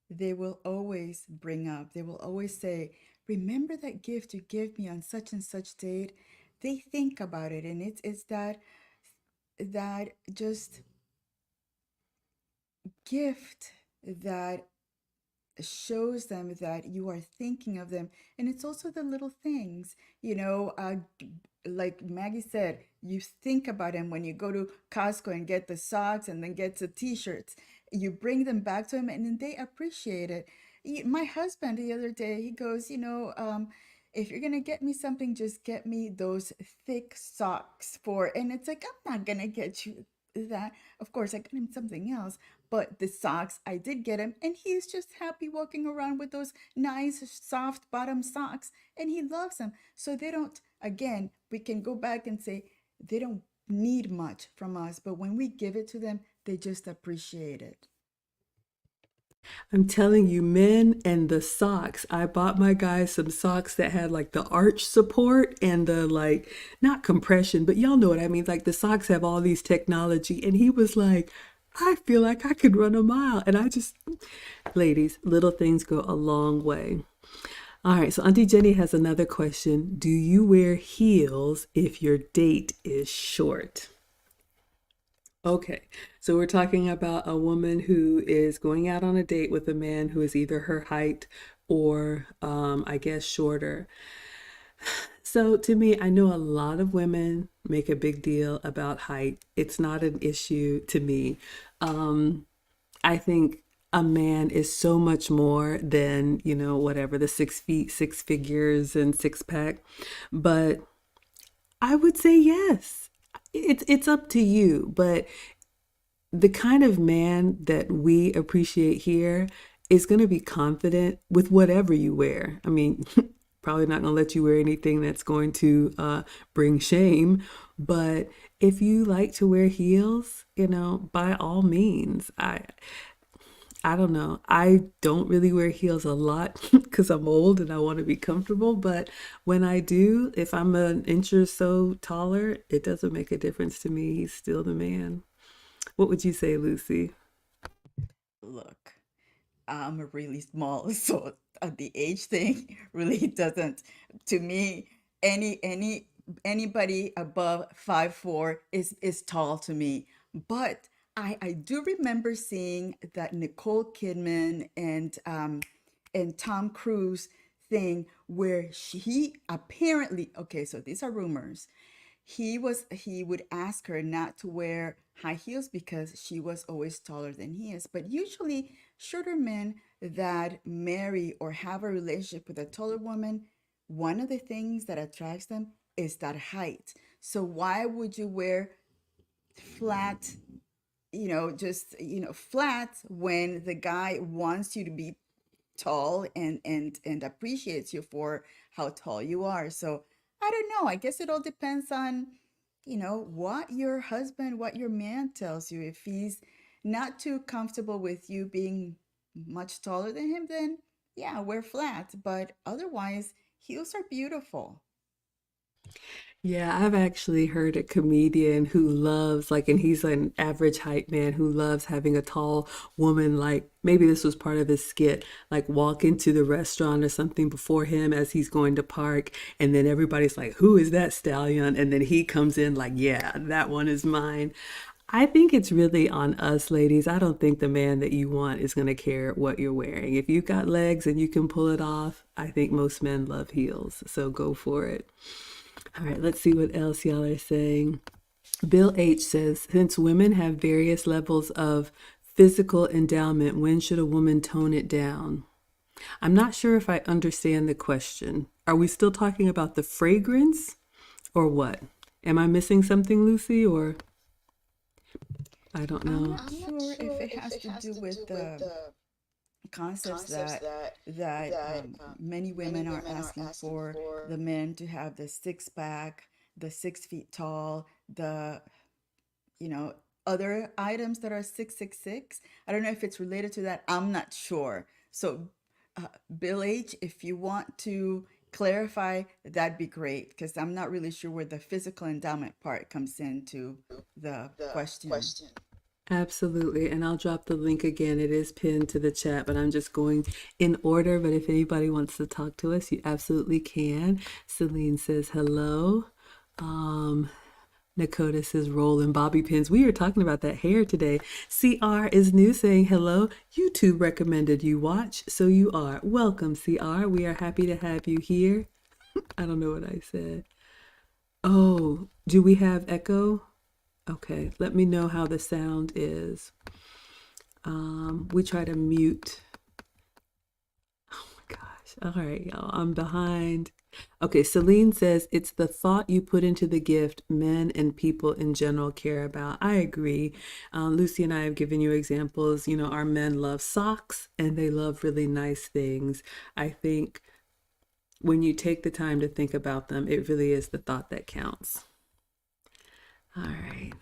B: they will always bring up. They will always say, remember that gift you gave me on such and such date? They think about it, and it's that just gift that shows them that you are thinking of them. And it's also the little things, like Maggie said, you think about them when you go to Costco and get the socks and then get the t-shirts. You bring them back to them and then they appreciate it. My husband the other day, he goes, if you're gonna get me something, just get me those thick socks for, and it's like, I'm not gonna get you that. Of course, I got him something else, but the socks I did get him, and he's just happy walking around with those nice soft bottom socks, and he loves them. So they don't, again, we can go back and say they don't need much from us, but when we give it to them, they just appreciate it.
A: I'm telling you, men and the socks. I bought my guys some socks that had like the arch support and the like, not compression, but y'all know what I mean. Like the socks have all these technology. And he was like, I feel like I could run a mile. And I just, ladies, little things go a long way. All right, so Auntie Jenny has another question. Do you wear heels if your date is short? Okay, so we're talking about a woman who is going out on a date with a man who is either her height or, I guess, shorter. So to me, I know a lot of women make a big deal about height. It's not an issue to me. Um, I think a man is so much more than, whatever, the 6 feet, six figures, and six pack. But I would say yes. It's up to you, but the kind of man that we appreciate here is going to be confident with whatever you wear. I mean, probably not going to let you wear anything that's going to bring shame. But if you like to wear heels, by all means. I don't know. I don't really wear heels a lot because I'm old and I want to be comfortable. But when I do, if I'm an inch or so taller, it doesn't make a difference to me. He's still the man. What would you say, Lucy?
B: Look, I'm really small, so the age thing really doesn't, to me, any anybody above 5'4" is tall to me. But I do remember seeing that Nicole Kidman and Tom Cruise thing where he apparently, okay, so these are rumors, he would ask her not to wear high heels because she was always taller than he is. But usually shorter men that marry or have a relationship with a taller woman, one of the things that attracts them is that height. So why would you wear flat, just, flat when the guy wants you to be tall and appreciates you for how tall you are? So I don't know. I guess it all depends on, what your husband, what your man tells you. If he's not too comfortable with you being much taller than him, then yeah, wear flat. But otherwise, heels are beautiful.
A: Yeah, I've actually heard a comedian who loves, like, and he's an average height man who loves having a tall woman, like, maybe this was part of his skit, like, walk into the restaurant or something before him as he's going to park. And then everybody's like, who is that stallion? And then he comes in, like, yeah, that one is mine. I think it's really on us, ladies. I don't think the man that you want is going to care what you're wearing. If you've got legs and you can pull it off, I think most men love heels. So go for it. All right, let's see what else y'all are saying. Bill H says, since women have various levels of physical endowment, when should a woman tone it down? I'm not sure if I understand the question. Are we still talking about the fragrance or what? Am I missing something, Lucy, or I don't
B: I'm
A: know?
B: not sure if it has to do with the concepts that many women are asking for the men to have the six pack, the 6 feet tall, the you know other items that are 666. I don't know if it's related to that. I'm not sure. So, Bill H, if you want to clarify, that'd be great because I'm not really sure where the physical endowment part comes into the question.
A: Absolutely. And I'll drop the link again. It is pinned to the chat, but I'm just going in order. But if anybody wants to talk to us, you absolutely can. Celine says hello. Um, Nakota says roll and bobby pins. We are talking about that hair today. CR is new saying hello. YouTube recommended you watch, so you are. Welcome, CR. We are happy to have you here. I don't know what I said. Oh, do we have echo? Okay, let me know how the sound is. We try to mute. Oh my gosh. All right, y'all. I'm behind. Okay, Celine says it's the thought you put into the gift men and people in general care about. I agree. Lucy and I have given you examples. You know, our men love socks and they love really nice things. I think when you take the time to think about them, it really is the thought that counts. All right.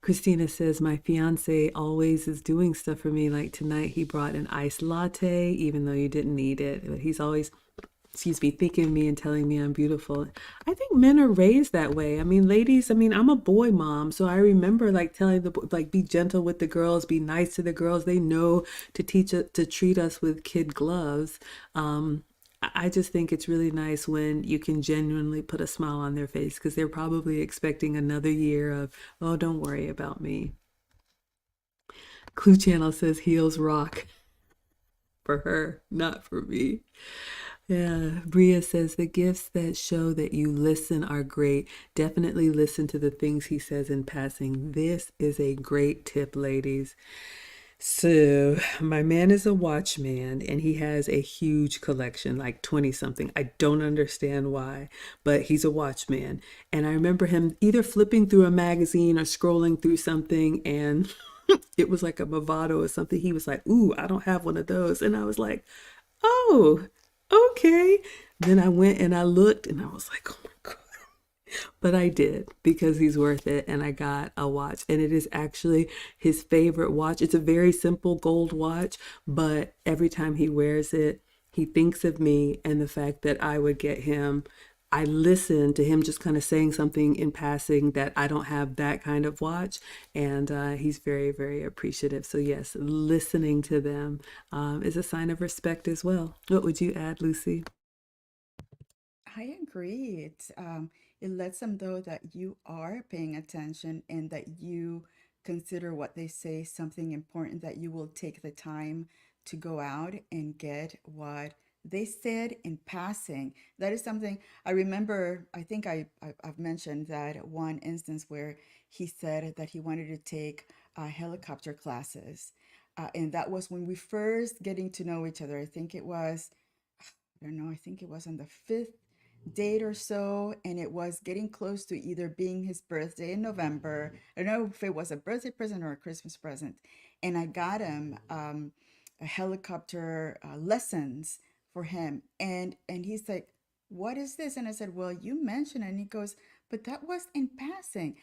A: Christina says, my fiance always is doing stuff for me. Like tonight, he brought an iced latte, even though you didn't need it. But he's always, excuse me, thinking of me and telling me I'm beautiful. I think men are raised that way. I mean, ladies, I mean, I'm a boy mom. So I remember like telling like, be gentle with the girls, be nice to the girls. They know to to treat us with kid gloves. I just think it's really nice when you can genuinely put a smile on their face because they're probably expecting another year of, oh, don't worry about me. Clue Channel says heels rock for her, not for me. Yeah, Bria says the gifts that show that you listen are great. Definitely listen to the things he says in passing. This is a great tip, ladies. So, my man is a watchman and he has a huge collection, like 20 something. I don't understand why, but he's a watchman. And I remember him either flipping through a magazine or scrolling through something, and it was like a Movado or something. He was like, ooh, I don't have one of those. And I was like, oh, okay. Then I went and I looked and I was like, oh my God. But I did because he's worth it, and I got a watch, and it is actually his favorite watch. It's a very simple gold watch, but every time he wears it, he thinks of me and the fact that I would get him. I listen to him just kind of saying something in passing that I don't have that kind of watch, and he's very, very appreciative. So yes, listening to them is a sign of respect as well. What would you add, Lucy?
B: I agree. It lets them know that you are paying attention and that you consider what they say something important, that you will take the time to go out and get what they said in passing. That is something I remember. I think I've mentioned that one instance where he said that he wanted to take helicopter classes. And that was when we first getting to know each other. I think it was, I don't know, I think it was on the fifth date or so, and it was getting close to either being his birthday in November. I don't know if it was a birthday present or a Christmas present. And I got him a helicopter lessons for him. And he's like, "What is this?" And I said, "Well, you mentioned it." And he goes, "But that was in passing."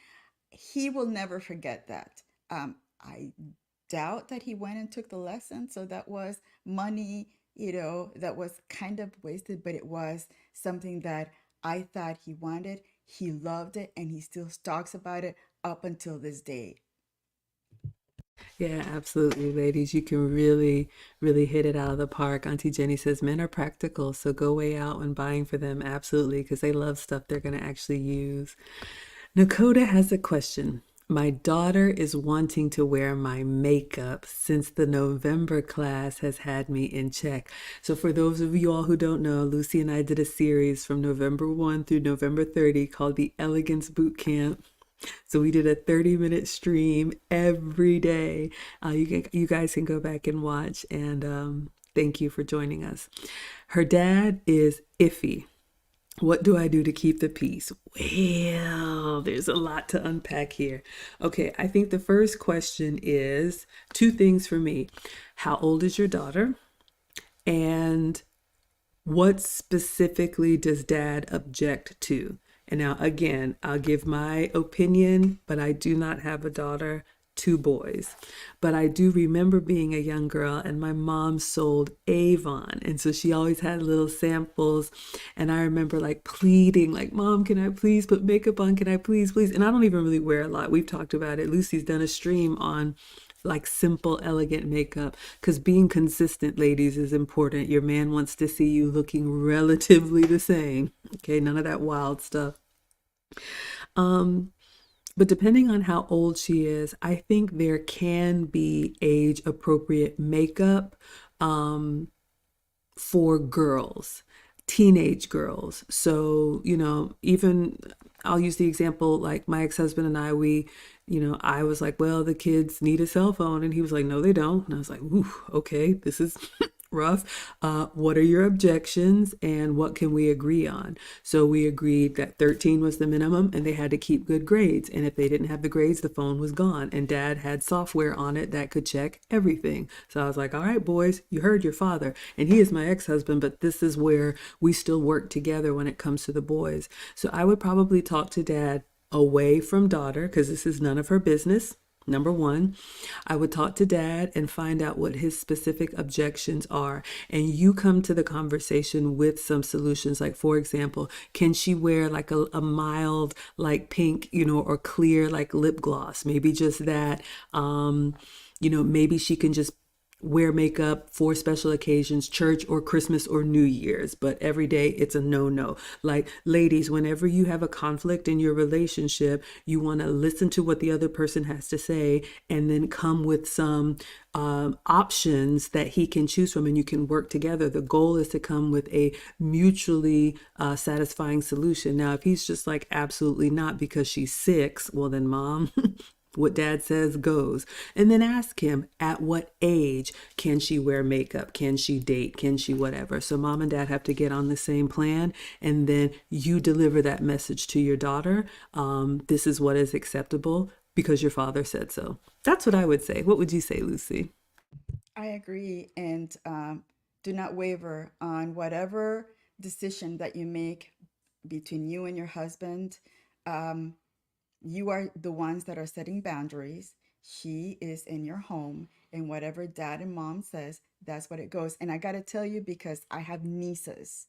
B: He will never forget that. I doubt that he went and took the lesson. So that was money, that was kind of wasted, but it was something that I thought he wanted. He loved it, and he still talks about it up until this day.
A: Yeah, absolutely, ladies. You can really, really hit it out of the park. Auntie Jenny says men are practical, so go way out when buying for them. Absolutely, because they love stuff they're going to actually use. Nakota has a question. My daughter is wanting to wear my makeup since the November class has had me in check. So, for those of you all who don't know, Lucy and I did a series from November 1 through November 30 called the Elegance Boot Camp. So we did a 30-minute stream every day. You guys can go back and watch. And thank you for joining us. Her dad is iffy. What do I do to keep the peace? Well, there's a lot to unpack here. Okay, I think the first question is two things for me. How old is your daughter? And what specifically does dad object to? And now, again, I'll give my opinion, but I do not have a daughter, two boys. But I do remember being a young girl and my mom sold Avon. And so she always had little samples. And I remember like pleading, like, Mom, can I please put makeup on? Can I please, please? And I don't even really wear a lot. We've talked about it. Lucy's done a stream on like simple, elegant makeup because being consistent, ladies, is important. Your man wants to see you looking relatively the same. Okay, none of that wild stuff. Um, but depending on how old she is, I think there can be age appropriate makeup for girls, teenage girls. So, even I'll use the example like my ex-husband and I, I was like, well, the kids need a cell phone. And he was like, no, they don't. And I was like, ooh, okay, this is rough. What are your objections and what can we agree on? So we agreed that 13 was the minimum and they had to keep good grades. And if they didn't have the grades, the phone was gone. And dad had software on it that could check everything. So I was like, all right, boys, you heard your father. And he is my ex-husband, but this is where we still work together when it comes to the boys. So I would probably talk to dad away from daughter because this is none of her business. Number one, I would talk to dad and find out what his specific objections are. And you come to the conversation with some solutions. Like, for example, can she wear like a mild, like pink, or clear, like lip gloss? Maybe just that. Maybe she can just wear makeup for special occasions, church or Christmas or New Year's, but every day it's a no-no. Like, ladies, whenever you have a conflict in your relationship, you want to listen to what the other person has to say and then come with some options that he can choose from and you can work together. The goal is to come with a mutually satisfying solution. Now, if he's just like, absolutely not because she's 6, well then, mom, what dad says goes. And then ask him, at what age can she wear makeup? Can she date? Can she whatever? So mom and dad have to get on the same plan. And then you deliver that message to your daughter. This is what is acceptable because your father said so. That's what I would say. What would you say, Lucy?
B: I agree. And do not waver on whatever decision that you make between you and your husband. Um, you are the ones that are setting boundaries. She is in your home, and whatever dad and mom says, that's what it goes. And I got to tell you, because I have nieces,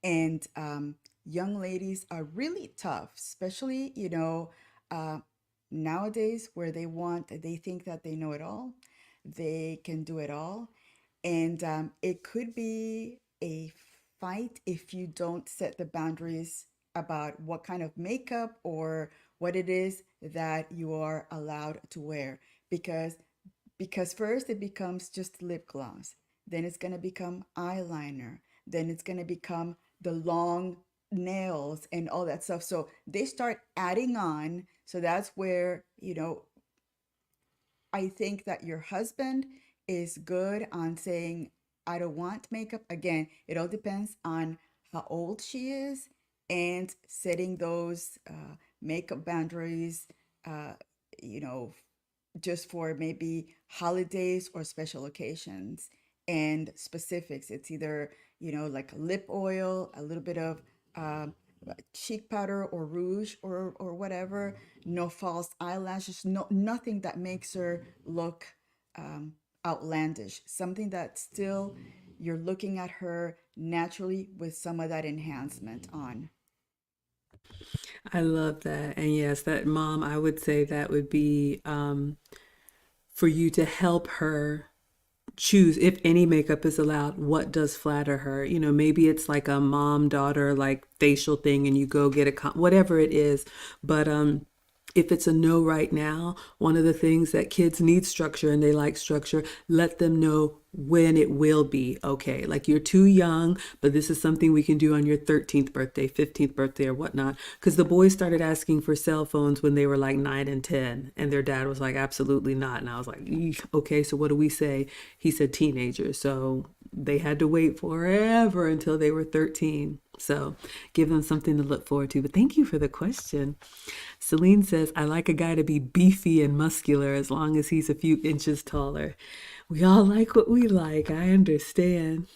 B: and young ladies are really tough, especially, uh, nowadays where they think that they know it all, they can do it all. And it could be a fight if you don't set the boundaries about what kind of makeup or what it is that you are allowed to wear. Because first it becomes just lip gloss, then it's going to become eyeliner, then it's going to become the long nails and all that stuff. So they start adding on. So that's where, I think that your husband is good on saying, I don't want makeup. Again, it all depends on how old she is and setting those makeup boundaries, uh, you know, just for maybe holidays or special occasions and specifics. It's either, like lip oil, a little bit of cheek powder or rouge or whatever. No false eyelashes. No, nothing that makes her look um, outlandish. Something that still you're looking at her naturally with some of that enhancement on.
A: I love that. And yes, that mom, I would say that would be for you to help her choose, if any makeup is allowed, what does flatter her. Maybe it's like a mom daughter like facial thing and you go get whatever it is. But if it's a no right now, one of the things that kids need structure and they like structure, let them know when it will be okay. Like, you're too young, but this is something we can do on your 13th birthday, 15th birthday, or whatnot. Because the boys started asking for cell phones when they were like 9 and 10, and their dad was like, absolutely not. And I was like, "Eesh, okay, so what do we say?" He said teenagers. So they had to wait forever until they were 13. So give them something to look forward to. But thank you for the question. Celine says, I like a guy to be beefy and muscular as long as he's a few inches taller. We all like what we like. I understand.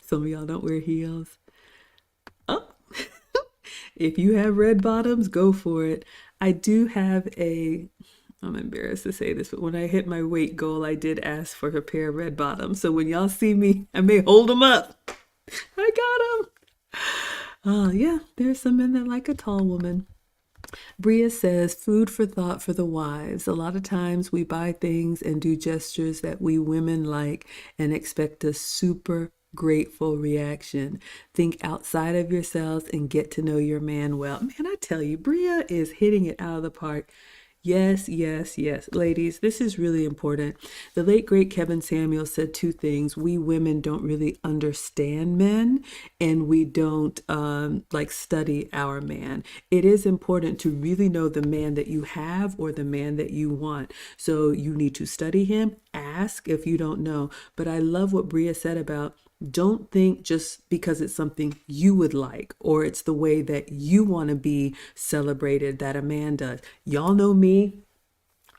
A: Some of y'all don't wear heels. Oh, if you have red bottoms, go for it. I do have I'm embarrassed to say this, but when I hit my weight goal, I did ask for a pair of red bottoms. So when y'all see me, I may hold them up. I got them. Oh, yeah, there's some men that like a tall woman. Bria says, food for thought for the wives. A lot of times we buy things and do gestures that we women like and expect a super grateful reaction. Think outside of yourselves and get to know your man well. Man, I tell you, Bria is hitting it out of the park. Yes, yes, yes. Ladies, this is really important. The late, great Kevin Samuel said two things. We women don't really understand men, and we don't like study our man. It is important to really know the man that you have or the man that you want. So you need to study him, ask if you don't know. But I love what Bria said about, don't think just because it's something you would like or it's the way that you want to be celebrated that a man does. Y'all know me.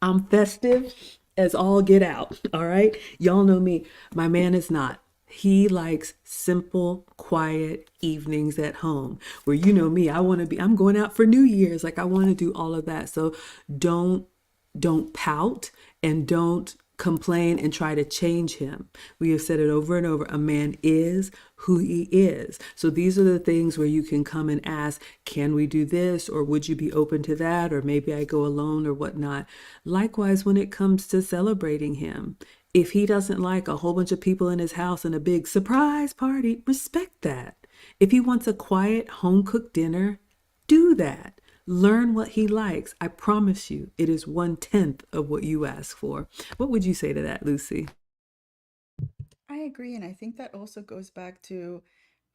A: I'm festive as all get out. All right. Y'all know me. My man is not. He likes simple, quiet evenings at home where, me, I'm going out for New Year's. Like, I want to do all of that. So don't pout and don't complain and try to change him. We have said it over and over. A man is who he is. So these are the things where you can come and ask, can we do this? Or would you be open to that? Or maybe I go alone or whatnot. Likewise, when it comes to celebrating him, if he doesn't like a whole bunch of people in his house and a big surprise party, respect that. If he wants a quiet home-cooked dinner, do that. Learn what he likes. I promise you, it is 1/10 of what you ask for. What would you say to that, Lucy?
B: I agree. And I think that also goes back to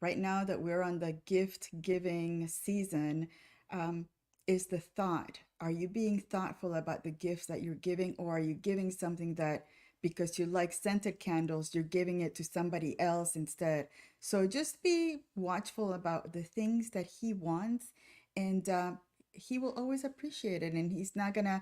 B: right now that we're on the gift giving season, um, is the thought. Are you being thoughtful about the gifts that you're giving, or are you giving something that because you like scented candles, you're giving it to somebody else instead? So just be watchful about the things that he wants, and he will always appreciate it. And he's not going to,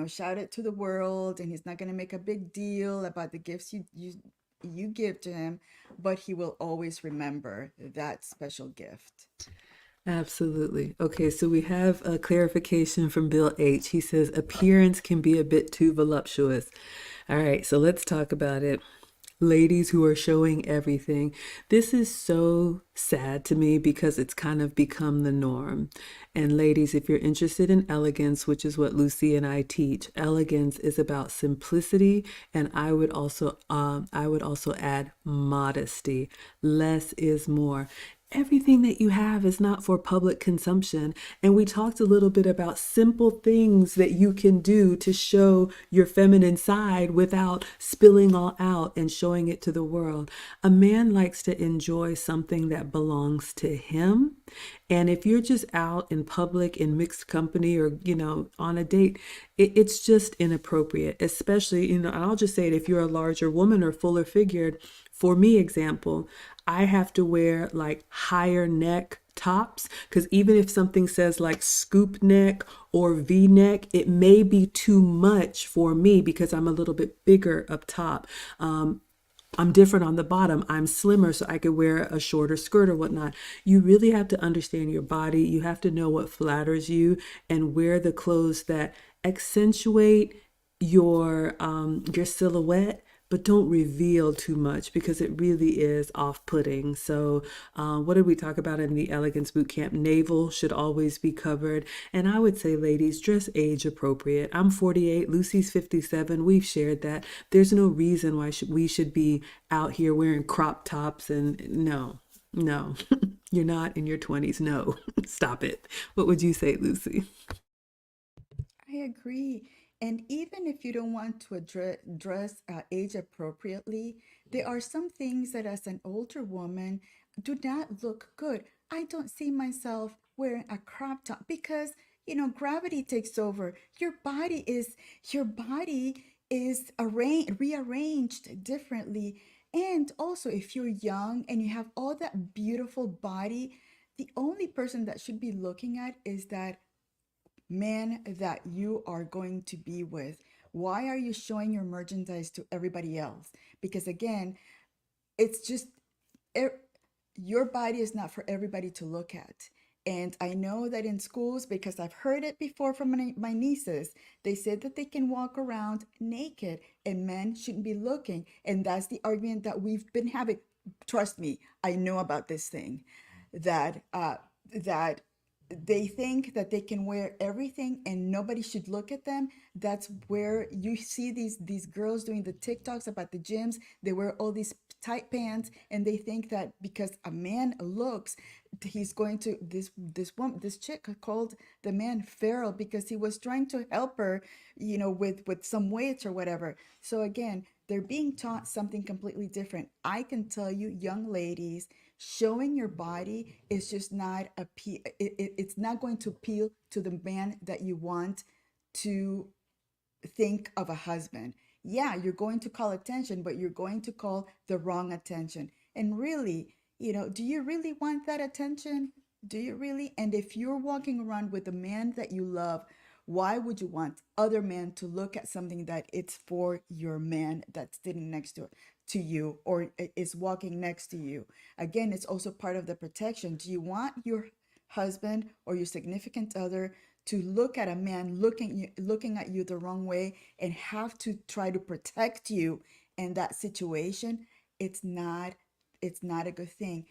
B: shout it to the world, and he's not going to make a big deal about the gifts you give to him, but he will always remember that special gift.
A: Absolutely. Okay, so we have a clarification from Bill H. He says appearance can be a bit too voluptuous. All right, so let's talk about it. ladies who are showing everything. This is so sad to me because it's kind of become the norm. And ladies, if you're interested in elegance, which is what Lucy and I teach, elegance is about simplicity, and I would also add modesty. Less is more. Everything that you have is not for public consumption. And we talked a little bit about simple things that you can do to show your feminine side without spilling all out and showing it to the world. A man likes to enjoy something that belongs to him. And if you're just out in public in mixed company or, on a date, it's just inappropriate, especially, and I'll just say it, if you're a larger woman or fuller figured. For me, example, I have to wear like higher neck tops because even if something says like scoop neck or V neck, it may be too much for me because I'm a little bit bigger up top. I'm different on the bottom. I'm slimmer, so I could wear a shorter skirt or whatnot. You really have to understand your body. You have to know what flatters you and wear the clothes that accentuate your silhouette, but don't reveal too much because it really is off-putting. So, what did we talk about in the Elegance Bootcamp? Navel should always be covered. And I would say, ladies, dress age appropriate. I'm 48, Lucy's 57. We've shared that. There's no reason why we should be out here wearing crop tops and no. You're not in your 20s. No, stop it. What would you say, Lucy?
B: I agree. And even if you don't want to dress age appropriately, there are some things that as an older woman do not look good. I don't see myself wearing a crop top because, gravity takes over. Your body is rearranged differently. And also, if you're young and you have all that beautiful body, the only person that should be looking at is that man that you are going to be with. Why are you showing your merchandise to everybody else? Because again, it's just er, your body is not for everybody to look at. And I know that in schools, because I've heard it before from my nieces, they said that they can walk around naked and men shouldn't be looking. And that's the argument that we've been having. Trust me, I know about this thing that that they think that they can wear everything and nobody should look at them. That's where you see these girls doing the TikToks about the gyms. They wear all these tight pants and they think that because a man looks, he's going to this chick called the man feral because he was trying to help her, with some weights or whatever. So again, they're being taught something completely different. I can tell you, young ladies, showing your body is just not it's not going to appeal to the man that you want to think of a husband. Yeah, you're going to call attention, but you're going to call the wrong attention. And really, do you really want that attention? Do you really? And if you're walking around with a man that you love, why would you want other men to look at something that it's for your man that's sitting next to you or is walking next to you? Again, it's also part of the protection. Do you want your husband or your significant other to look at a man looking at you the wrong way and have to try to protect you in that situation? It's not a good thing.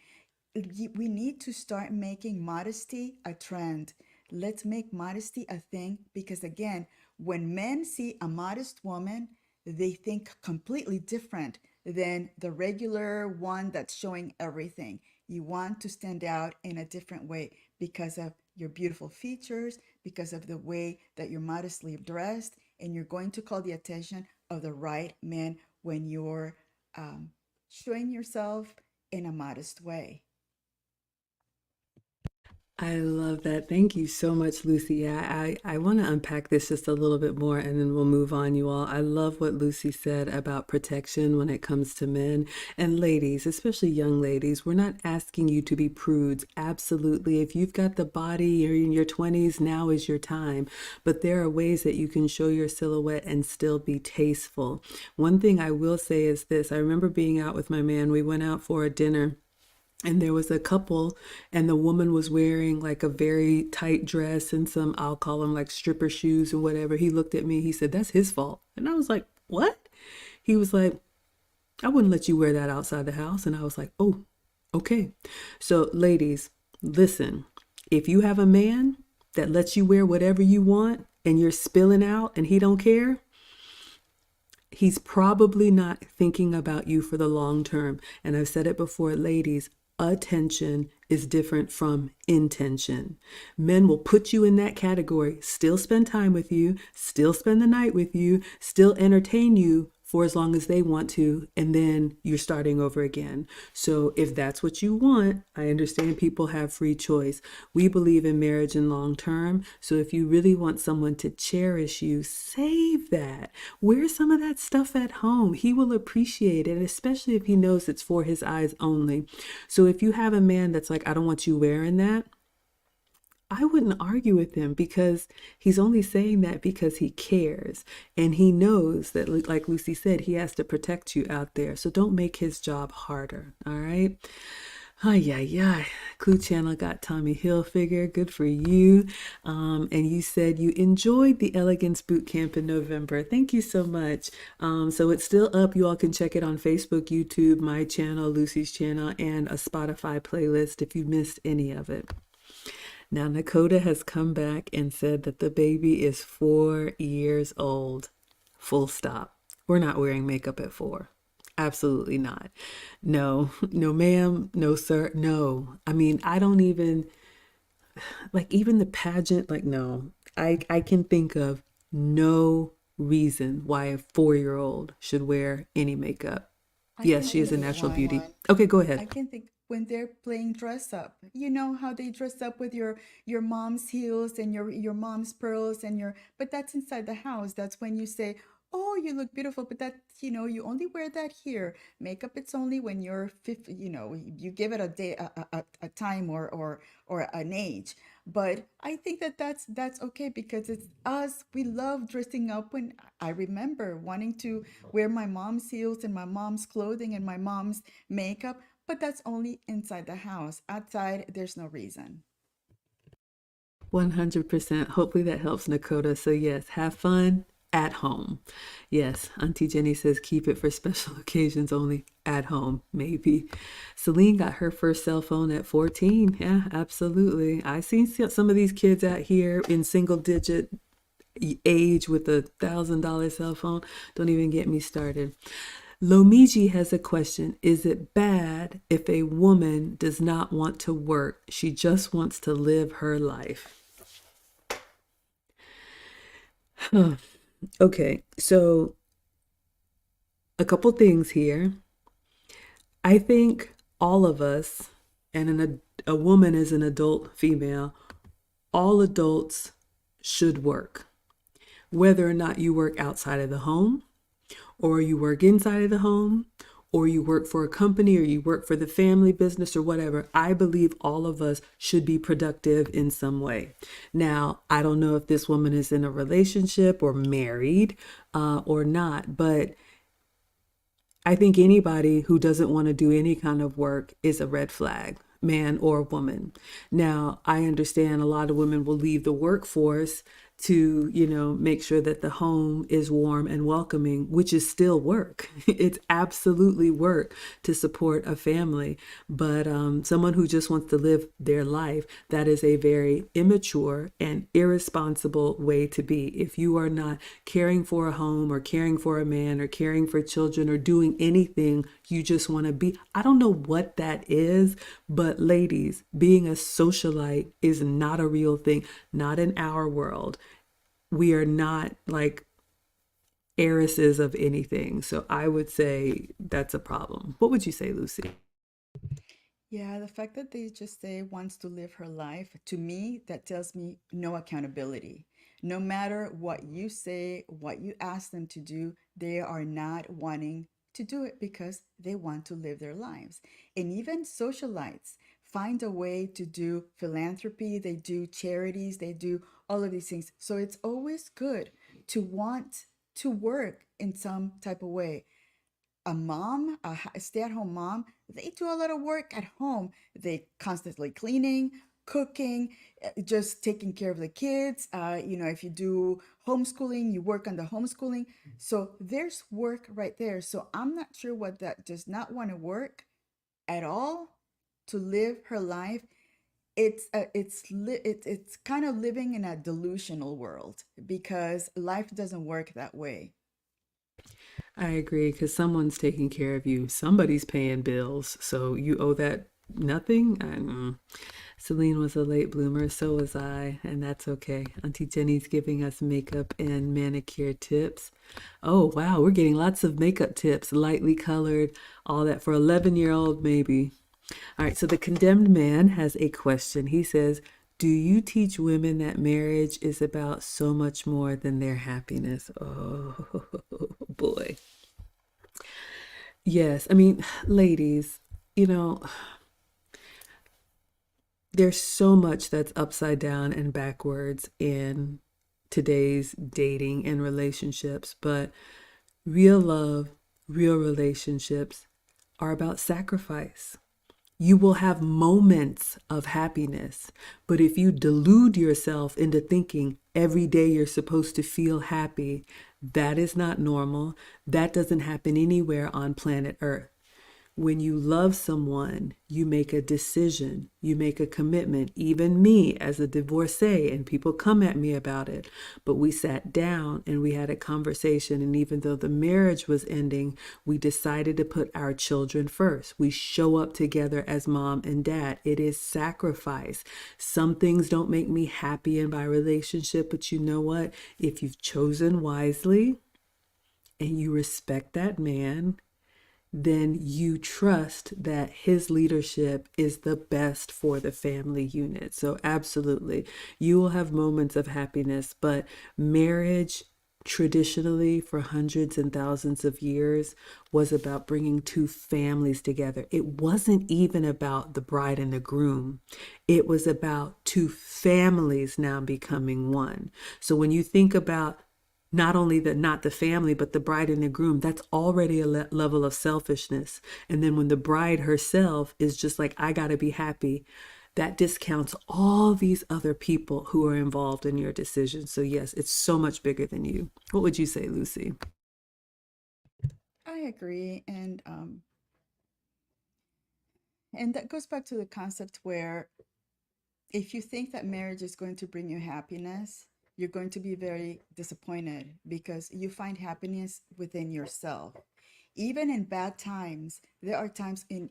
B: We need to start making modesty a trend. Let's make modesty a thing because again, when men see a modest woman, they think completely different than the regular one that's showing everything. You want to stand out in a different way because of your beautiful features, because of the way that you're modestly dressed, and you're going to call the attention of the right man when you're showing yourself in a modest way.
A: I love that. Thank you so much, Lucy. Yeah, I want to unpack this just a little bit more and then we'll move on, you all. I love what Lucy said about protection when it comes to men and ladies, especially young ladies. We're not asking you to be prudes. Absolutely. If you've got the body, you're in your 20s, now is your time. But there are ways that you can show your silhouette and still be tasteful. One thing I will say is this. I remember being out with my man. We went out for a dinner. And there was a couple, and the woman was wearing like a very tight dress and some, I'll call them like stripper shoes or whatever. He looked at me, he said, "That's his fault." And I was like, "What?" He was like, I wouldn't let you wear that outside the house. And I was like, oh, okay. So, ladies, listen, if you have a man that lets you wear whatever you want and you're spilling out and he don't care, he's probably not thinking about you for the long term. And I've said it before, ladies, attention is different from intention. Men will put you in that category, still spend time with you, still spend the night with you, still entertain you for as long as they want to, and then you're starting over again. So if that's what you want, I understand people have free choice. We believe in marriage and long term. So if you really want someone to cherish you, save that. Wear some of that stuff at home. He will appreciate it, especially if he knows it's for his eyes only. So if you have a man that's like, I don't want you wearing that, I wouldn't argue with him because he's only saying that because he cares. And he knows that, like Lucy said, he has to protect you out there. So don't make his job harder. All right. Ay, ay, ay. Clue Channel got Tommy Hilfiger. Good for you. And you said you enjoyed the Elegance Boot Camp in November. Thank you so much. So it's still up. You all can check it on Facebook, YouTube, my channel, Lucy's channel, and a Spotify playlist if you missed any of it. Now, Nakota has come back and said that the baby is 4 years old. Full stop. We're not wearing makeup at 4. Absolutely not. No, no, ma'am. No, sir. No. I mean, I don't even, like, even the pageant, like, no. I can think of no reason why a 4-year-old should wear any makeup.
B: I
A: Yes,
B: can
A: she is a
B: think of
A: natural
B: one.
A: beauty. Okay, go
B: I
A: ahead.
B: can think when they're playing dress up. You know how they dress up with your mom's heels and your mom's pearls and your but that's inside the house. That's when you say, "Oh, you look beautiful," but that, you only wear that here. Makeup it's only when you're 50, you give it a day a time or an age. But I think that that's okay because it's us. We love dressing up. When I remember wanting to wear my mom's heels and my mom's clothing and my mom's makeup, but that's only inside the house. Outside, there's no reason.
A: 100%. Hopefully that helps, Nakota. So, yes, have fun at home. Yes, Auntie Jenny says keep it for special occasions only at home, maybe. Celine got her first cell phone at 14. Yeah, absolutely. I seen some of these kids out here in single digit age with $1,000 cell phone. Don't even get me started. Lomiji has a question. Is it bad if a woman does not want to work? She just wants to live her life. Okay, so a couple things here. I think all of us, and a woman is an adult female, all adults should work. Whether or not you work outside of the home, or you work inside of the home, or you work for a company, or you work for the family business, or whatever, I believe all of us should be productive in some way. Now, I don't know if this woman is in a relationship or married or not, but I think anybody who doesn't want to do any kind of work is a red flag, man or woman. Now, I understand a lot of women will leave the workforce to, make sure that the home is warm and welcoming, which is still work. It's absolutely work to support a family. But someone who just wants to live their life, that is a very immature and irresponsible way to be. If you are not caring for a home or caring for a man or caring for children or doing anything, you just want to be. I don't know what that is, but ladies, being a socialite is not a real thing, not in our world. We are not like heiresses of anything. So I would say that's a problem. What would you say, Lucy?
B: Yeah, the fact that they just say wants to live her life, to me, that tells me no accountability. No matter what you say, what you ask them to do, they are not wanting to do it because they want to live their lives. And even socialites find a way to do philanthropy, they do charities, they do all of these things. So it's always good to want to work in some type of way. A mom, a stay-at-home mom, they do a lot of work at home. They constantly cleaning, cooking, just taking care of the kids. If you do homeschooling, you work on the homeschooling. So there's work right there. So I'm not sure what that does not want to work at all to live her life. It's kind of living in a delusional world because life doesn't work that way.
A: I agree because someone's taking care of you. Somebody's paying bills, so you owe that nothing. Celine was a late bloomer, so was I, and that's okay. Auntie Jenny's giving us makeup and manicure tips. Oh, wow, we're getting lots of makeup tips, lightly colored, all that for 11-year-old maybe. All right, so the condemned man has a question. He says, do you teach women that marriage is about so much more than their happiness? Oh, boy. Yes, I mean, ladies, you know, there's so much that's upside down and backwards in today's dating and relationships, but real love, real relationships are about sacrifice. You will have moments of happiness, but if you delude yourself into thinking every day you're supposed to feel happy, that is not normal. That doesn't happen anywhere on planet Earth. When you love someone, you make a decision, you make a commitment. Even me as a divorcee, and people come at me about it, but we sat down and we had a conversation. And even though the marriage was ending, we decided to put our children first. We show up together as mom and dad. It is sacrifice. Some things don't make me happy in my relationship, but you know what? If you've chosen wisely and you respect that man, then you trust that his leadership is the best for the family unit. So, absolutely, you will have moments of happiness, but marriage traditionally for hundreds and thousands of years was about bringing two families together. It wasn't even about the bride and the groom. It was about two families now becoming one. So when you think about not only not the family, but the bride and the groom, that's already a level of selfishness. And then when the bride herself is just like, I got to be happy, that discounts all these other people who are involved in your decision. So yes, it's so much bigger than you. What would you say, Lucy?
B: I agree, and that goes back to the concept where if you think that marriage is going to bring you happiness, you're going to be very disappointed because you find happiness within yourself. Even in bad times, there are times when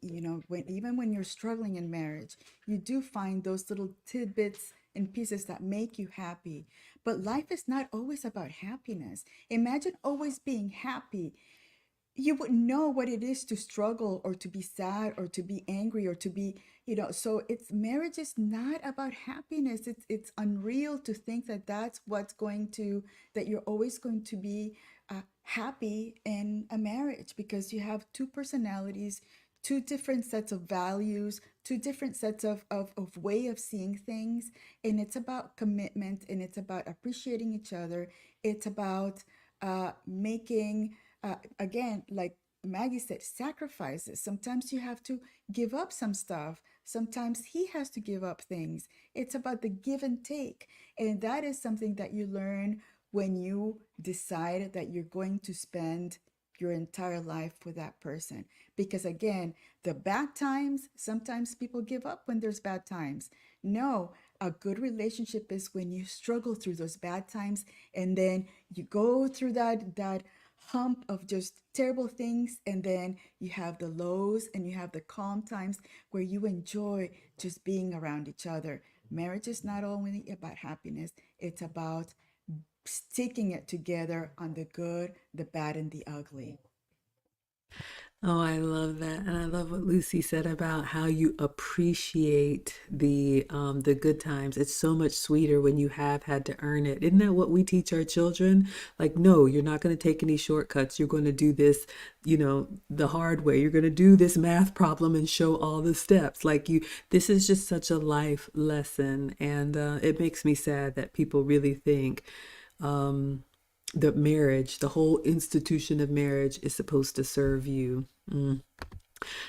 B: even when you're struggling in marriage, you do find those little tidbits and pieces that make you happy. But life is not always about happiness. Imagine always being happy. You would know what it is to struggle or to be sad or to be angry or to be, so it's marriage is not about happiness. It's unreal to think that that's what's going to that you're always going to be happy in a marriage because you have two personalities, two different sets of values, two different sets of way of seeing things. And it's about commitment and it's about appreciating each other. It's about making again, like Maggie said, sacrifices. Sometimes you have to give up some stuff. Sometimes he has to give up things. It's about the give and take. And that is something that you learn when you decide that you're going to spend your entire life with that person. Because again, the bad times, sometimes people give up when there's bad times. No, a good relationship is when you struggle through those bad times and then you go through that hump of just terrible things, and then you have the lows and you have the calm times where you enjoy just being around each other. Marriage is not only about happiness, it's about sticking it together on the good, the bad, and the ugly.
A: Oh, I love that. And I love what Lucy said about how you appreciate the good times. It's so much sweeter when you have had to earn it. Isn't that what we teach our children? Like, no, you're not going to take any shortcuts. You're going to do this, the hard way. You're going to do this math problem and show all the steps. This is just such a life lesson. And it makes me sad that people really think um, the whole institution of marriage is supposed to serve you.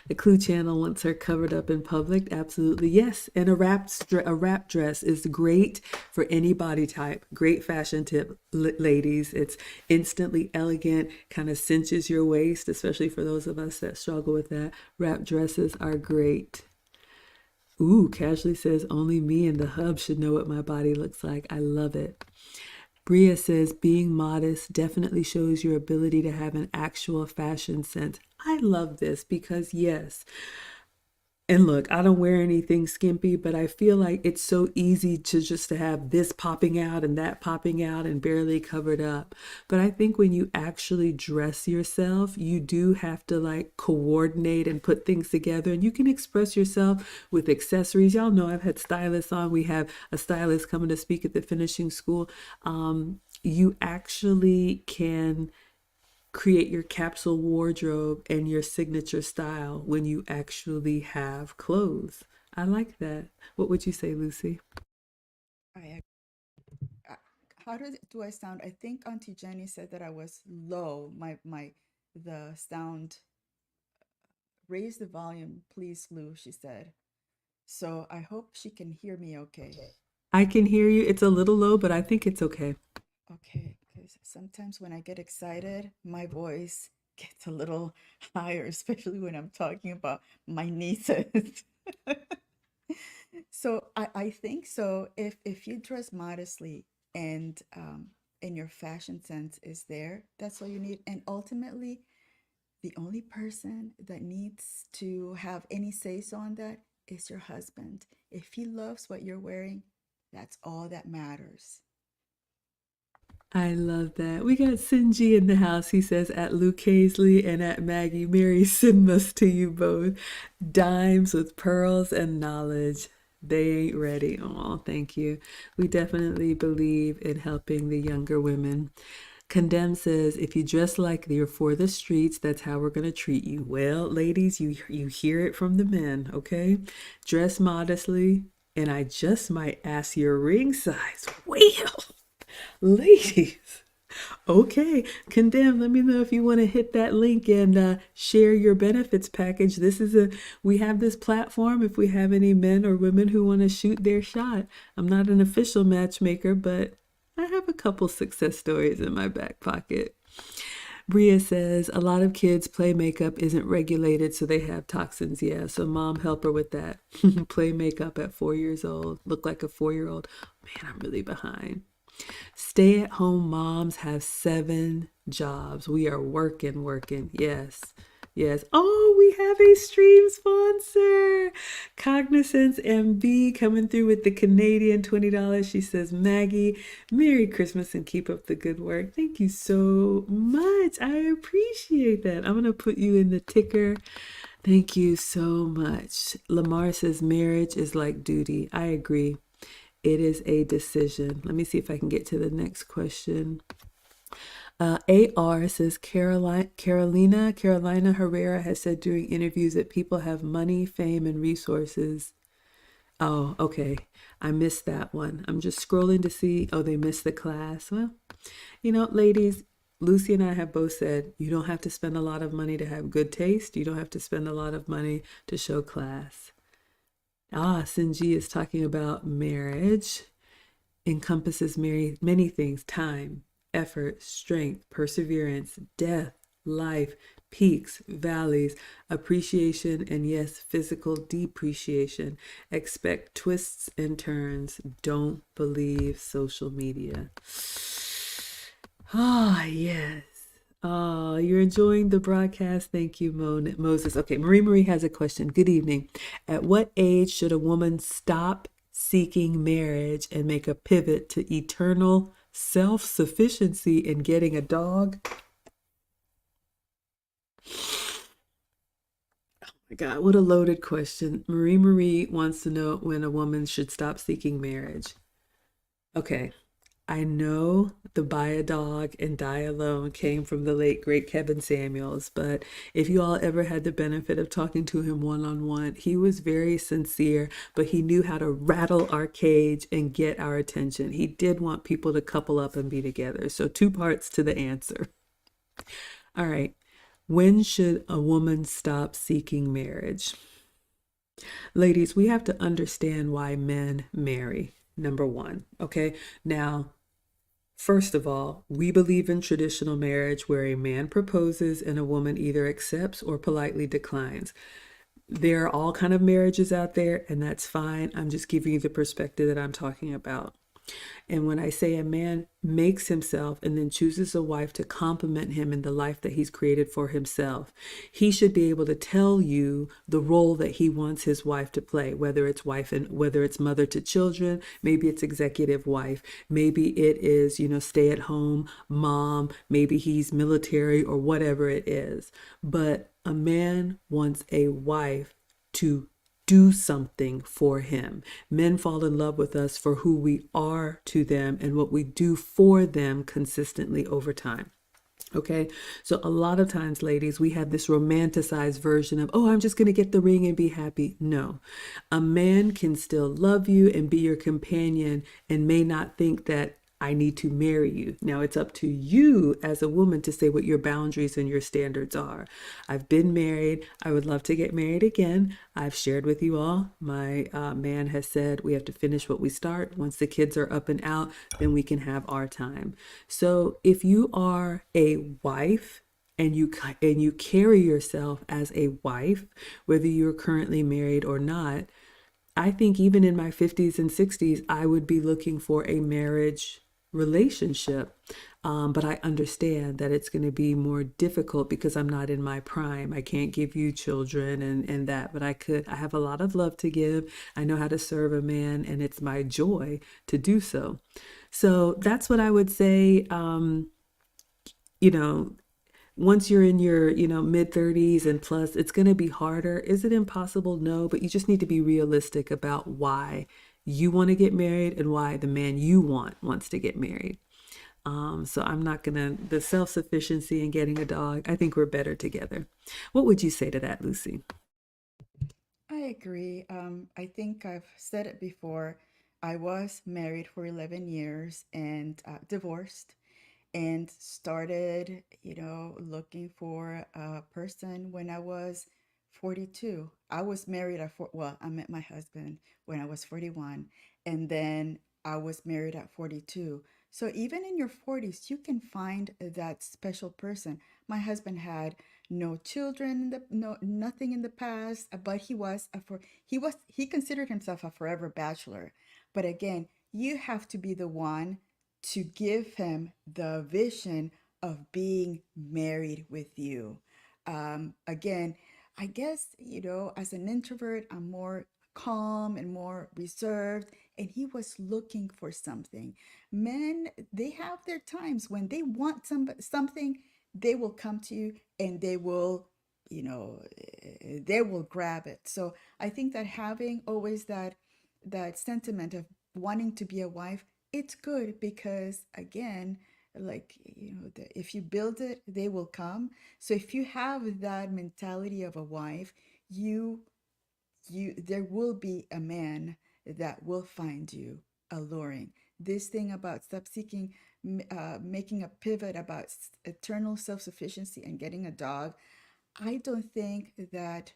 A: The Clue Channel wants her covered up in public. Absolutely, yes. And a wrap dress is great for any body type. Great fashion tip, ladies. It's instantly elegant, kind of cinches your waist, especially for those of us that struggle with that. Wrap dresses are great. Ooh, Casually says only me and the hub should know what my body looks like. I love it. Bria says being modest definitely shows your ability to have an actual fashion sense. I love this because, yes, and look, I don't wear anything skimpy, but I feel like it's so easy to just to have this popping out and that popping out and barely covered up. But I think when you actually dress yourself, you do have to like coordinate and put things together, and you can express yourself with accessories. Y'all know I've had stylists on. We have a stylist coming to speak at the finishing school. You actually can create your capsule wardrobe and your signature style when you actually have clothes. I like that. What would you say, Lucy?
B: I, I how do I sound? I think Auntie Jenny said that I was low. The sound. Raise the volume, please, Lou. She said. So I hope she can hear me okay.
A: I can hear you. It's a little low, but I think it's okay.
B: Okay, because sometimes when I get excited, my voice gets a little higher, especially when I'm talking about my nieces. So I think so. If you dress modestly and your fashion sense is there, that's all you need. And ultimately, the only person that needs to have any say so on that is your husband. If he loves what you're wearing, that's all that matters.
A: I love that. We got Sinji in the house. He says at Luke Hazley and at Maggie, Mary Sinmas to you both. Dimes with pearls and knowledge. They ain't ready. Oh, thank you. We definitely believe in helping the younger women. Condemn says, if you dress like you're for the streets, that's how we're going to treat you. Well, ladies, you hear it from the men, okay? Dress modestly, and I just might ask your ring size. Well, ladies, okay. Condemn, let me know if you want to hit that link and share your benefits package. We have this platform if we have any men or women who want to shoot their shot. I'm not an official matchmaker, but I have a couple success stories in my back pocket. Bria says a lot of kids play makeup isn't regulated, so they have toxins. Yeah, so mom help her with that. Play makeup at 4 years old. Look like a 4-year-old. Man, I'm really behind. Stay at home moms have 7 jobs. We are working. Yes. Yes. Oh, we have a stream sponsor. Cognizance MB coming through with the Canadian $20. She says, Maggie, Merry Christmas and keep up the good work. Thank you so much. I appreciate that. I'm going to put you in the ticker. Thank you so much. Lamar says, marriage is like duty. I agree. It is a decision. Let me see if I can get to the next question. AR says Carolina Herrera has said during interviews that people have money, fame, and resources. Oh, okay. I missed that one. I'm just scrolling to see. Oh, they missed the class. Well, ladies, Lucy and I have both said you don't have to spend a lot of money to have good taste. You don't have to spend a lot of money to show class. Sinji is talking about marriage. Encompasses many things: time, effort, strength, perseverance, death, life, peaks, valleys, appreciation, and yes, physical depreciation. Expect twists and turns. Don't believe social media. Yes. Oh, you're enjoying the broadcast. Thank you, Moses. Okay, Marie has a question. Good evening. At what age should a woman stop seeking marriage and make a pivot to eternal self-sufficiency and getting a dog? Oh my God, what a loaded question. Marie wants to know when a woman should stop seeking marriage. Okay, I know the buy a dog and die alone came from the late great Kevin Samuels, but if you all ever had the benefit of talking to him one-on-one, he was very sincere, but he knew how to rattle our cage and get our attention. He did want people to couple up and be together. So 2 parts to the answer. All right. When should a woman stop seeking marriage? Ladies, we have to understand why men marry, number one. Okay. Now, first of all, we believe in traditional marriage where a man proposes and a woman either accepts or politely declines. There are all kind of marriages out there, and that's fine. I'm just giving you the perspective that I'm talking about. And when I say a man makes himself and then chooses a wife to complement him in the life that he's created for himself, he should be able to tell you the role that he wants his wife to play, whether it's wife and whether it's mother to children, maybe it's executive wife, maybe it is, stay at home mom, maybe he's military or whatever it is. But a man wants a wife to do something for him. Men fall in love with us for who we are to them and what we do for them consistently over time. Okay, so a lot of times, ladies, we have this romanticized version of, oh, I'm just going to get the ring and be happy. No, a man can still love you and be your companion and may not think that I need to marry you. Now it's up to you as a woman to say what your boundaries and your standards are. I've been married. I would love to get married again. I've shared with you all. My man has said we have to finish what we start. Once the kids are up and out, then we can have our time. So if you are a wife and you carry yourself as a wife, whether you're currently married or not, I think even in my 50s and 60s, I would be looking for a marriage relationship. But I understand that it's going to be more difficult because I'm not in my prime. I can't give you children and that, but I have a lot of love to give. I know how to serve a man, and it's my joy to do so. So that's what I would say. Once you're in your, mid 30s and plus, it's going to be harder. Is it impossible? No, but you just need to be realistic about why you want to get married and why the man you want wants to get married. So I'm not the self-sufficiency and getting a dog, I think we're better together. What would you say to that, Lucy?
B: I agree. I think I've said it before. I was married for 11 years and divorced and started, looking for a person when I was 42. I was married well, I met my husband when I was 41, and then I was married at 42. So even in your 40s, you can find that special person. My husband had no children, no nothing in the past, but he considered himself a forever bachelor. But again, you have to be the one to give him the vision of being married with you. Again, I guess, as an introvert, I'm more calm and more reserved, and he was looking for something. Men, they have their times when they want something, they will come to you and they will grab it. So I think that having always that sentiment of wanting to be a wife, it's good because again, like if you build it, they will come. So if you have that mentality of a wife, you there will be a man that will find you alluring. This thing about stop seeking, making a pivot about eternal self-sufficiency and getting a dog, I don't think that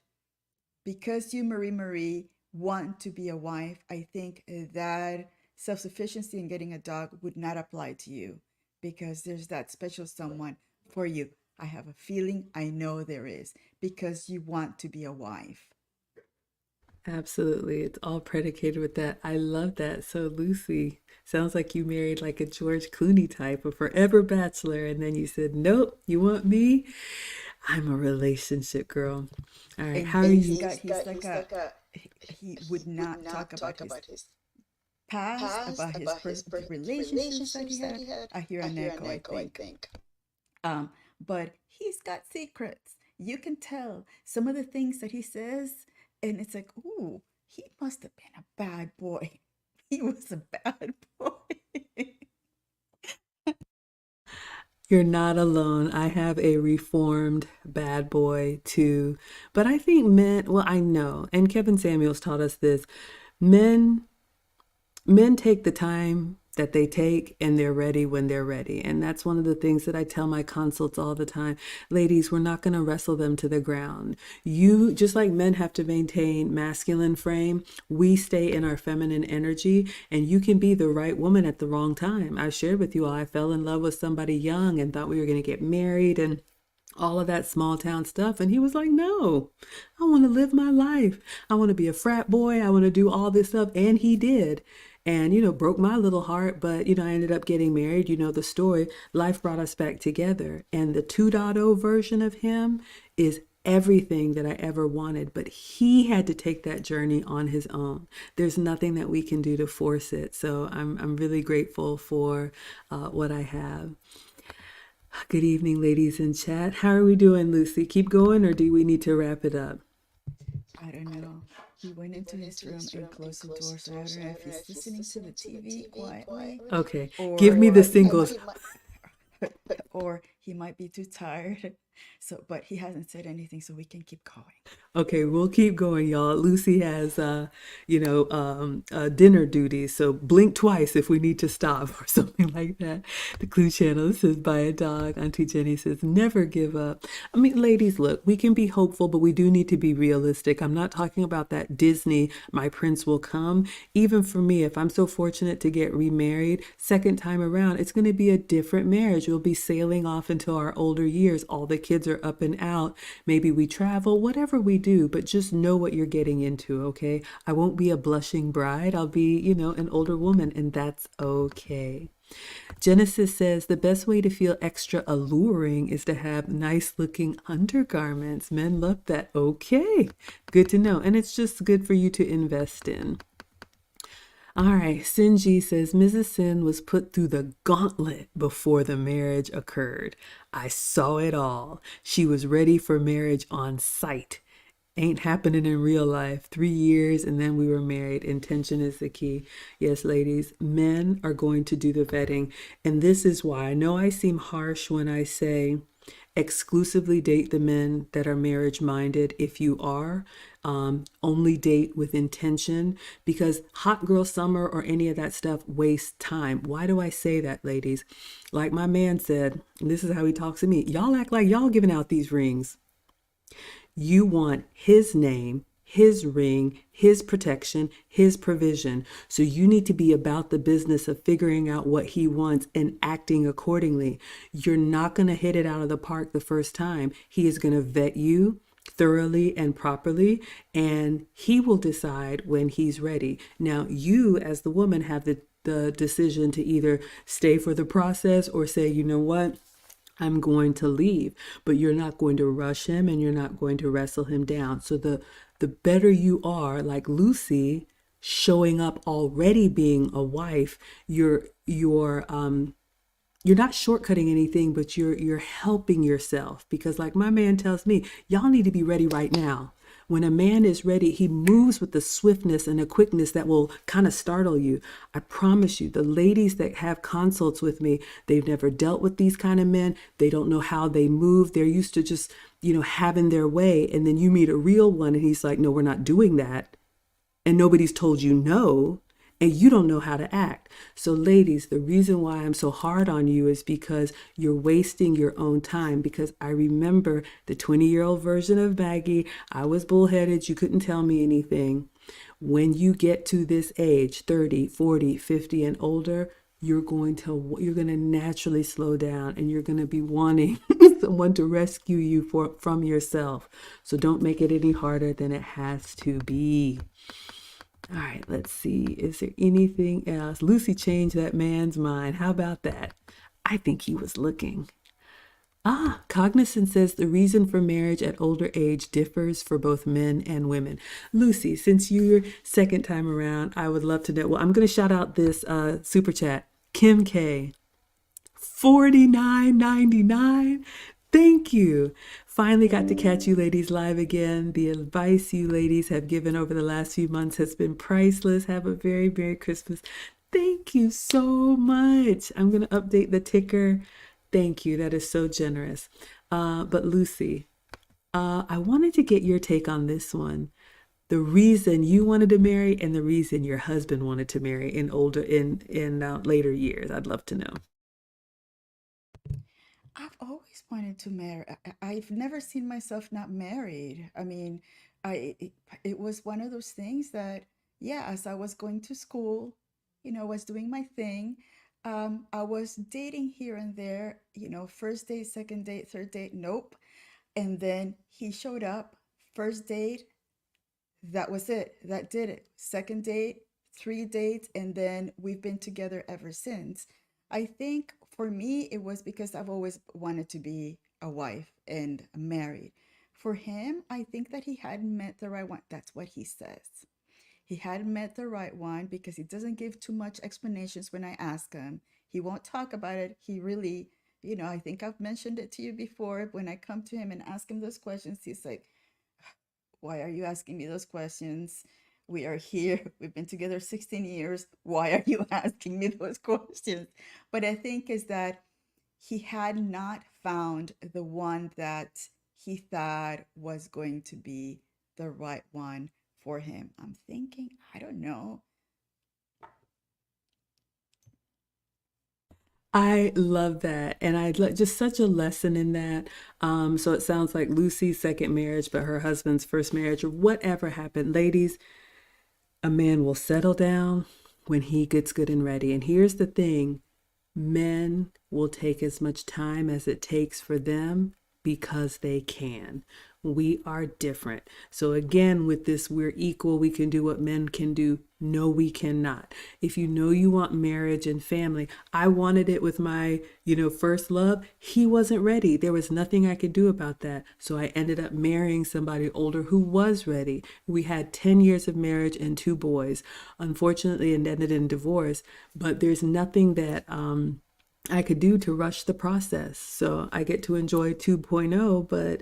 B: because you, Marie, want to be a wife, I think that self sufficiency in getting a dog would not apply to you because there's that special someone for you. I have a feeling, I know there is, because you want to be a wife.
A: Absolutely. It's all predicated with that. I love that. So, Lucy, sounds like you married like a George Clooney type, a forever bachelor. And then you said, nope, you want me? I'm a relationship girl. All right.
B: And
A: How are you?
B: he's like he would not talk about his past, about his relationships that he had. I hear an echo, I think. Um, but he's got secrets. You can tell some of the things that he says, and it's like, ooh, he must have been a bad boy. He was a bad boy.
A: You're not alone. I have a reformed bad boy too. But I think men, well, I know, and Kevin Samuels taught us this. Men men take the time that they take, and they're ready when they're ready. And that's one of the things that I tell my consults all the time. Ladies, we're not going to wrestle them to the ground. You, just like men have to maintain masculine frame, we stay in our feminine energy, and you can be the right woman at the wrong time. I shared with you all, I fell in love with somebody young and thought we were going to get married and all of that small town stuff. And he was like, no, I want to live my life. I want to be a frat boy. I want to do all this stuff. And he did. And, broke my little heart. But, I ended up getting married. You know the story. Life brought us back together. And the 2.0 version of him is everything that I ever wanted. But he had to take that journey on his own. There's nothing that we can do to force it. So I'm really grateful for what I have. Good evening, ladies in chat. How are we doing, Lucy? Keep going, or do we need to wrap it up?
B: I don't know. He went into his room and closed the door, so I don't know if he's listening to the TV quietly.
A: Okay, give me the singles.
B: Or he might be too tired. But he hasn't said anything, so we can keep going.
A: Okay, we'll keep going, y'all. Lucy has, dinner duties, so blink twice if we need to stop or something like that. The Clue Channel says, buy a dog. Auntie Jenny says, never give up. I mean, ladies, look, we can be hopeful, but we do need to be realistic. I'm not talking about that Disney, my prince will come. Even for me, if I'm so fortunate to get remarried, second time around, it's going to be a different marriage. We'll be sailing off into our older years. All the kids are up and out. Maybe we travel, whatever we do, but just know what you're getting into, okay? I won't be a blushing bride. I'll be, an older woman, and that's okay. Genesis says the best way to feel extra alluring is to have nice looking undergarments. Men love that. Okay, good to know. And it's just good for you to invest in. All right, Sinji says, Mrs. Sin was put through the gauntlet before the marriage occurred. I saw it all. She was ready for marriage on sight. Ain't happening in real life. 3 years and then we were married. Intention is the key. Yes, ladies, men are going to do the vetting. And this is why I know I seem harsh when I say exclusively date the men that are marriage minded. If you are, only date with intention, because hot girl summer or any of that stuff wastes time. Why do I say that, ladies? Like my man said, and this is how he talks to me, y'all act like y'all giving out these rings. You want his name, his ring, his protection, his provision. So you need to be about the business of figuring out what he wants and acting accordingly. You're not going to hit it out of the park the first time. He is going to vet you thoroughly and properly, and he will decide when he's ready. Now, you as the woman have the decision to either stay for the process or say, you know what? I'm going to leave, but you're not going to rush him and you're not going to wrestle him down. So the better you are, like Lucy, showing up already being a wife, you're not shortcutting anything, but you're helping yourself, because like my man tells me, y'all need to be ready right now. When a man is ready, he moves with the swiftness and a quickness that will kind of startle you. I promise you, the ladies that have consults with me, they've never dealt with these kind of men. They don't know how they move. They're used to just, having their way. And then you meet a real one and he's like, no, we're not doing that. And nobody's told you no. And you don't know how to act. So ladies, the reason why I'm so hard on you is because you're wasting your own time. Because I remember the 20-year-old version of Maggie. I was bullheaded. You couldn't tell me anything. When you get to this age, 30, 40, 50 and older, you're going to naturally slow down, and you're going to be wanting someone to rescue you from yourself. So don't make it any harder than it has to be. All right, let's see. Is there anything else? Lucy changed that man's mind. How about that? I think he was looking. Cognizant says the reason for marriage at older age differs for both men and women. Lucy, since you're second time around, I would love to know. Well, I'm going to shout out this super chat. Kim K. $49.99. Thank you. Finally got to catch you ladies live again. The advice you ladies have given over the last few months has been priceless. Have a very Merry Christmas. Thank you so much. I'm going to update the ticker. Thank you. That is so generous. But Lucy, I wanted to get your take on this one. the reason you wanted to marry and the reason your husband wanted to marry in later years. I'd love to know.
B: I've always wanted to marry. I've never seen myself not married. I mean, it was one of those things that, yeah, as I was going to school, was doing my thing. I was dating here and there, first date, second date, third date, nope. And then he showed up, first date, that was it. That did it. Second date, three dates, and then we've been together ever since. I think for me, it was because I've always wanted to be a wife and married. For him, I think that he hadn't met the right one. That's what he says. He hadn't met the right one because he doesn't give too much explanations when I ask him. He won't talk about it. He really, I think I've mentioned it to you before. When I come to him and ask him those questions, he's like, why are you asking me those questions? We are here. We've been together 16 years. Why are you asking me those questions? But I think is that he had not found the one that he thought was going to be the right one for him. I'm thinking, I don't know.
A: I love that. And just such a lesson in that. So it sounds like Lucy's second marriage, but her husband's first marriage, or whatever happened. Ladies, a man will settle down when he gets good and ready. And here's the thing, men will take as much time as it takes for them because they can. We are different. So again, with this, we're equal. We can do what men can do. No, we cannot. If you know you want marriage and family, I wanted it with my, first love. He wasn't ready. There was nothing I could do about that. So I ended up marrying somebody older who was ready. We had 10 years of marriage and two boys. Unfortunately, it ended in divorce, but there's nothing that I could do to rush the process. So I get to enjoy 2.0, but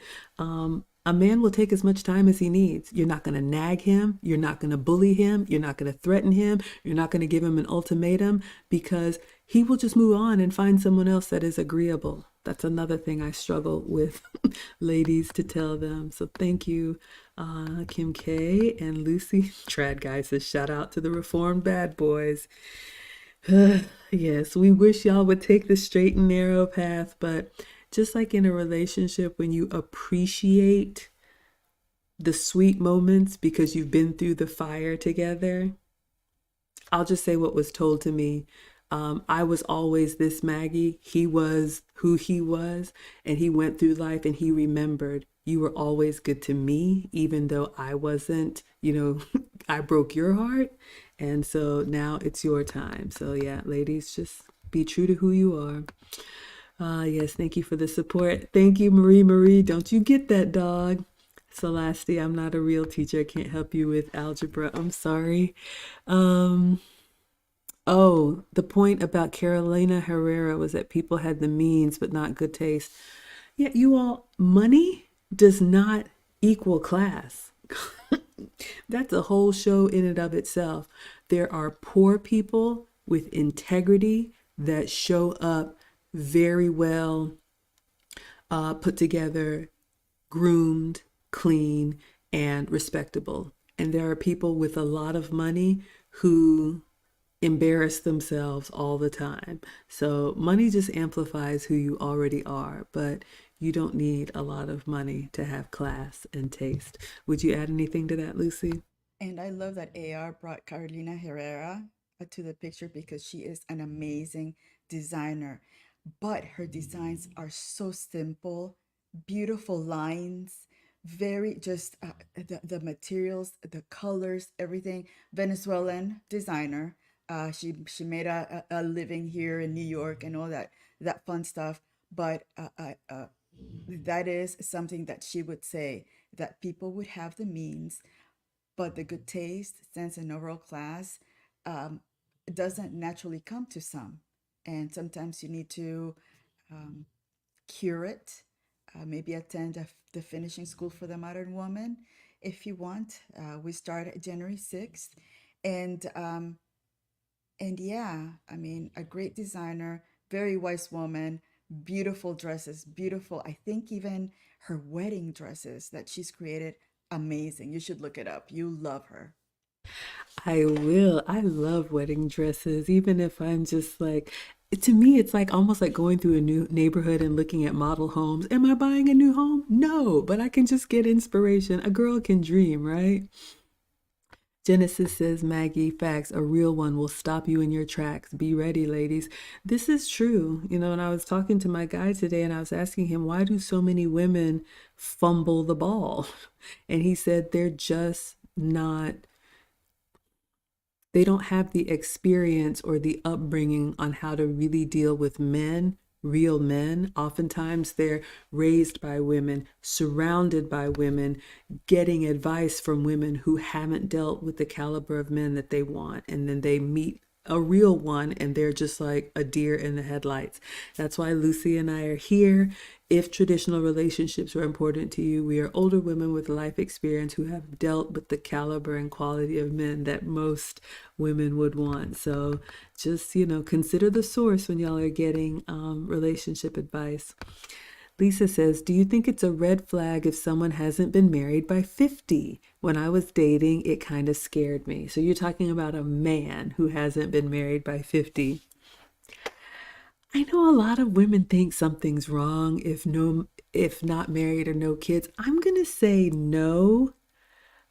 A: a man will take as much time as he needs. You're not going to nag him. You're not going to bully him. You're not going to threaten him. You're not going to give him an ultimatum because he will just move on and find someone else that is agreeable. That's another thing I struggle with ladies to tell them. So thank you, Kim K and Lucy. Trad Guy says, shout out to the reformed bad boys. Yes, we wish y'all would take the straight and narrow path, but just like in a relationship, when you appreciate the sweet moments because you've been through the fire together, I'll just say what was told to me. I was always this Maggie. He was who he was, and he went through life and he remembered you were always good to me, even though I wasn't, I broke your heart. And so now it's your time. So yeah, ladies, just be true to who you are. Yes, thank you for the support. Thank you, Marie. Marie, don't you get that dog? Celasti, I'm not a real teacher. I can't help you with algebra. I'm sorry. Oh, the point about Carolina Herrera was that people had the means but not good taste. Yeah, you all, money does not equal class. That's a whole show in and of itself. There are poor people with integrity that show up very well put together, groomed, clean, and respectable. And there are people with a lot of money who embarrass themselves all the time. So money just amplifies who you already are, but you don't need a lot of money to have class and taste. Would you add anything to that, Lucy?
B: And I love that AR brought Carolina Herrera to the picture because she is an amazing designer. But her designs are so simple, beautiful lines, very just the materials, the colors, everything. Venezuelan designer. She made a living here in New York and all that fun stuff. But that is something that she would say that people would have the means, but the good taste, sense, and overall class um, doesn't naturally come to some. And sometimes you need to um, cure it, maybe attend the finishing school for the modern woman if you want. We start January 6th. And and yeah, I mean, a great designer, very wise woman, beautiful dresses, beautiful. I think even her wedding dresses that she's created, amazing. You should look it up. You love her.
A: I will. I love wedding dresses, even if I'm just like, to me, it's like almost like going through a new neighborhood and looking at model homes. Am I buying a new home? No, but I can just get inspiration. A girl can dream, right? Genesis says, Maggie, facts, a real one will stop you in your tracks. Be ready, ladies. This is true. And I was talking to my guy today and I was asking him, why do so many women fumble the ball? And he said they're just not, they don't have the experience or the upbringing on how to really deal with men, real men. Oftentimes they're raised by women, surrounded by women, getting advice from women who haven't dealt with the caliber of men that they want. And then they meet a real one and they're just like a deer in the headlights. That's why Lucy and I are here. If traditional relationships are important to you, we are older women with life experience who have dealt with the caliber and quality of men that most women would want. So just, consider the source when y'all are getting relationship advice. Lisa says, do you think it's a red flag if someone hasn't been married by 50? When I was dating, it kind of scared me. So you're talking about a man who hasn't been married by 50. I know a lot of women think something's wrong if not married or no kids. I'm going to say no,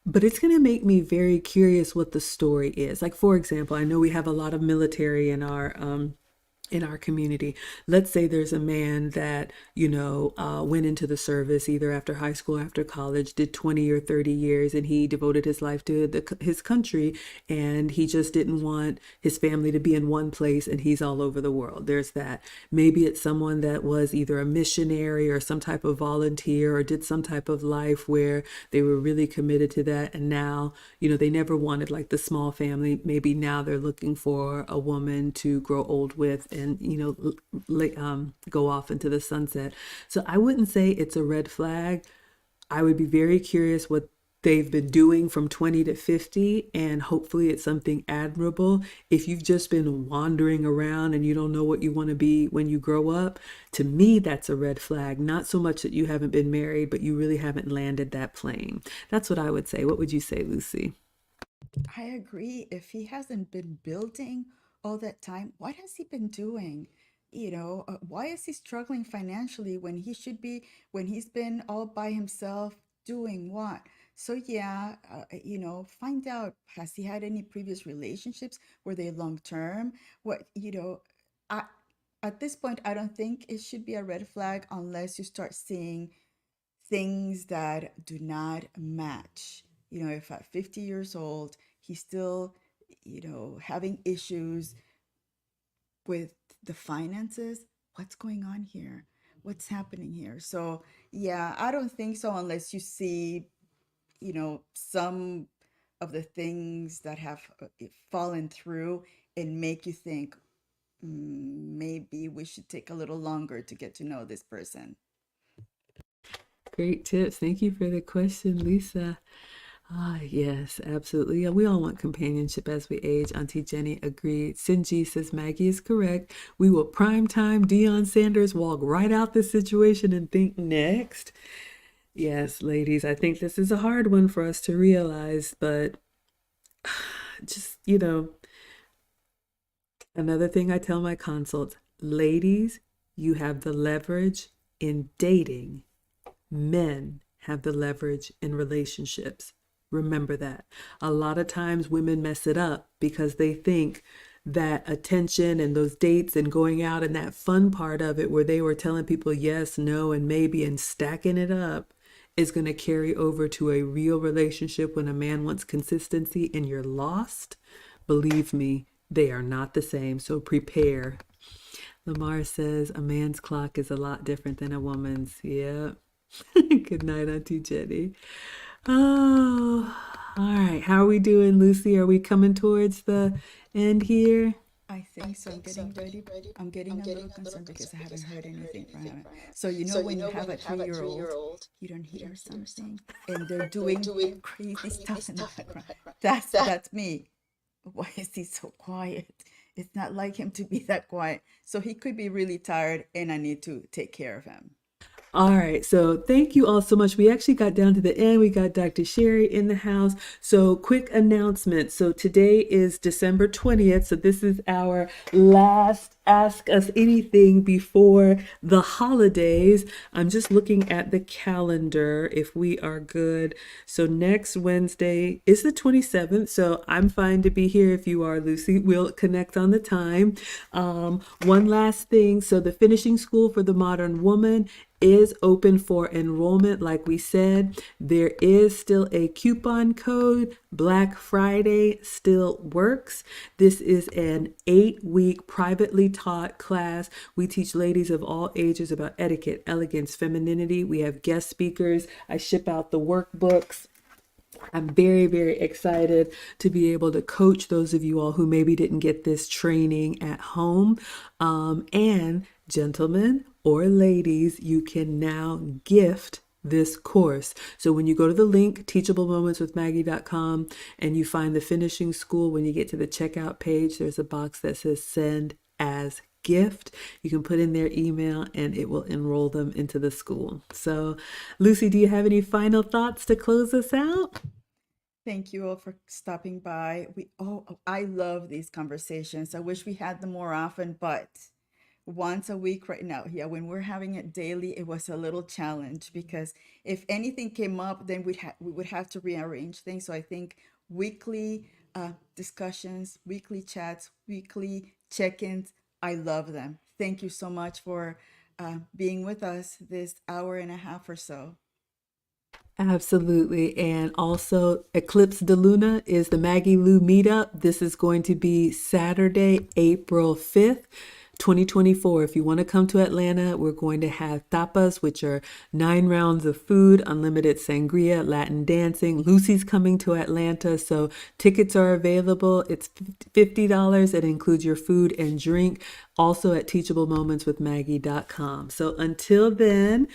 A: but it's going to make me very curious what the story is. Like, for example, I know we have a lot of military in our community. Let's say there's a man that, went into the service either after high school, after college, did 20 or 30 years, and he devoted his life to his country, and he just didn't want his family to be in one place, and he's all over the world. There's that. Maybe it's someone that was either a missionary or some type of volunteer or did some type of life where they were really committed to that, and now, they never wanted like the small family. Maybe now they're looking for a woman to grow old with and go off into the sunset. So I wouldn't say it's a red flag. I would be very curious what they've been doing from 20 to 50, and hopefully it's something admirable. If you've just been wandering around and you don't know what you want to be when you grow up, to me that's a red flag. Not so much that you haven't been married, but you really haven't landed that plane. That's what I would say. What would you say, Lucy?
B: I agree. If he hasn't been building all that time, what has he been doing? Why is he struggling financially when he should be, when he's been all by himself doing what? So, yeah, find out, has he had any previous relationships? Were they long term? I, at this point, I don't think it should be a red flag unless you start seeing things that do not match. If at 50 years old, he's still, having issues with the finances, what's going on here? What's happening here? So, yeah, I don't think so unless you see, some of the things that have fallen through and make you think, maybe we should take a little longer to get to know this person.
A: Great tips. Thank you for the question, Lisa. Ah, yes, absolutely. Yeah, we all want companionship as we age. Auntie Jenny agreed. Sinji says Maggie is correct. We will prime time Deion Sanders walk right out this situation and think next. Yes, ladies, I think this is a hard one for us to realize, but just, another thing I tell my consults, ladies, you have the leverage in dating. Men have the leverage in relationships. Remember that. A lot of times women mess it up because they think that attention and those dates and going out and that fun part of it where they were telling people yes, no, and maybe and stacking it up is going to carry over to a real relationship when a man wants consistency and you're lost. Believe me, they are not the same. So prepare. Lamar says a man's clock is a lot different than a woman's. Yeah. Good night, Auntie Jenny. Oh, all right. How are we doing, Lucy? Are we coming towards the end here?
B: I think so. I'm getting ready. I'm getting a little concerned because I haven't heard anything from him. So, when you have a 3-year-old, you don't hear something, and they're doing crazy stuff in the background. That's me. Why is he so quiet? It's not like him to be that quiet. So he could be really tired, and I need to take care of him.
A: All right, so thank you all so much. We actually got down to the end. We got Dr. Sherry in the house. So, quick announcement. So, today is December 20th. So, this is our last Ask Us Anything before the holidays. I'm just looking at the calendar if we are good. So, next Wednesday is the 27th. So, I'm fine to be here if you are, Lucy. We'll connect on the time. One last thing. So, the finishing school for the modern woman is open for enrollment. Like we said, there is still a coupon code. Black Friday still works. This is an 8-week privately taught class. We teach ladies of all ages about etiquette, elegance, femininity. We have guest speakers. I ship out the workbooks. I'm very, very excited to be able to coach those of you all who maybe didn't get this training at home. And gentlemen or ladies, you can now gift this course. So when you go to the link, teachablemomentswithmaggie.com, and you find the finishing school, when you get to the checkout page, there's a box that says send as gift. You can put in their email and it will enroll them into the school. So, Lucy, do you have any final thoughts to close us out?
B: Thank you all for stopping by. I love these conversations. I wish we had them more often, but once a week right now, yeah, when we're having it daily, it was a little challenge because if anything came up, then we would have to rearrange things. So I think weekly discussions, weekly chats, weekly check-ins, I love them. Thank you so much for being with us this hour and a half or so.
A: Absolutely. And also, Eclipse de Luna is the MaggieLu meetup. This is going to be Saturday, April 5th. 2024. If you want to come to Atlanta, we're going to have tapas, which are 9 rounds of food, unlimited sangria, Latin dancing. Lucy's coming to Atlanta, so tickets are available. It's $50. It includes your food and drink, also at teachablemomentswithmaggie.com. So until then,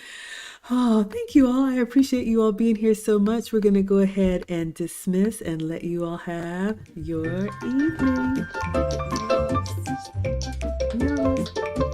A: oh, thank you all. I appreciate you all being here so much. We're going to go ahead and dismiss and let you all have your evening.
B: Yes.
A: Yes.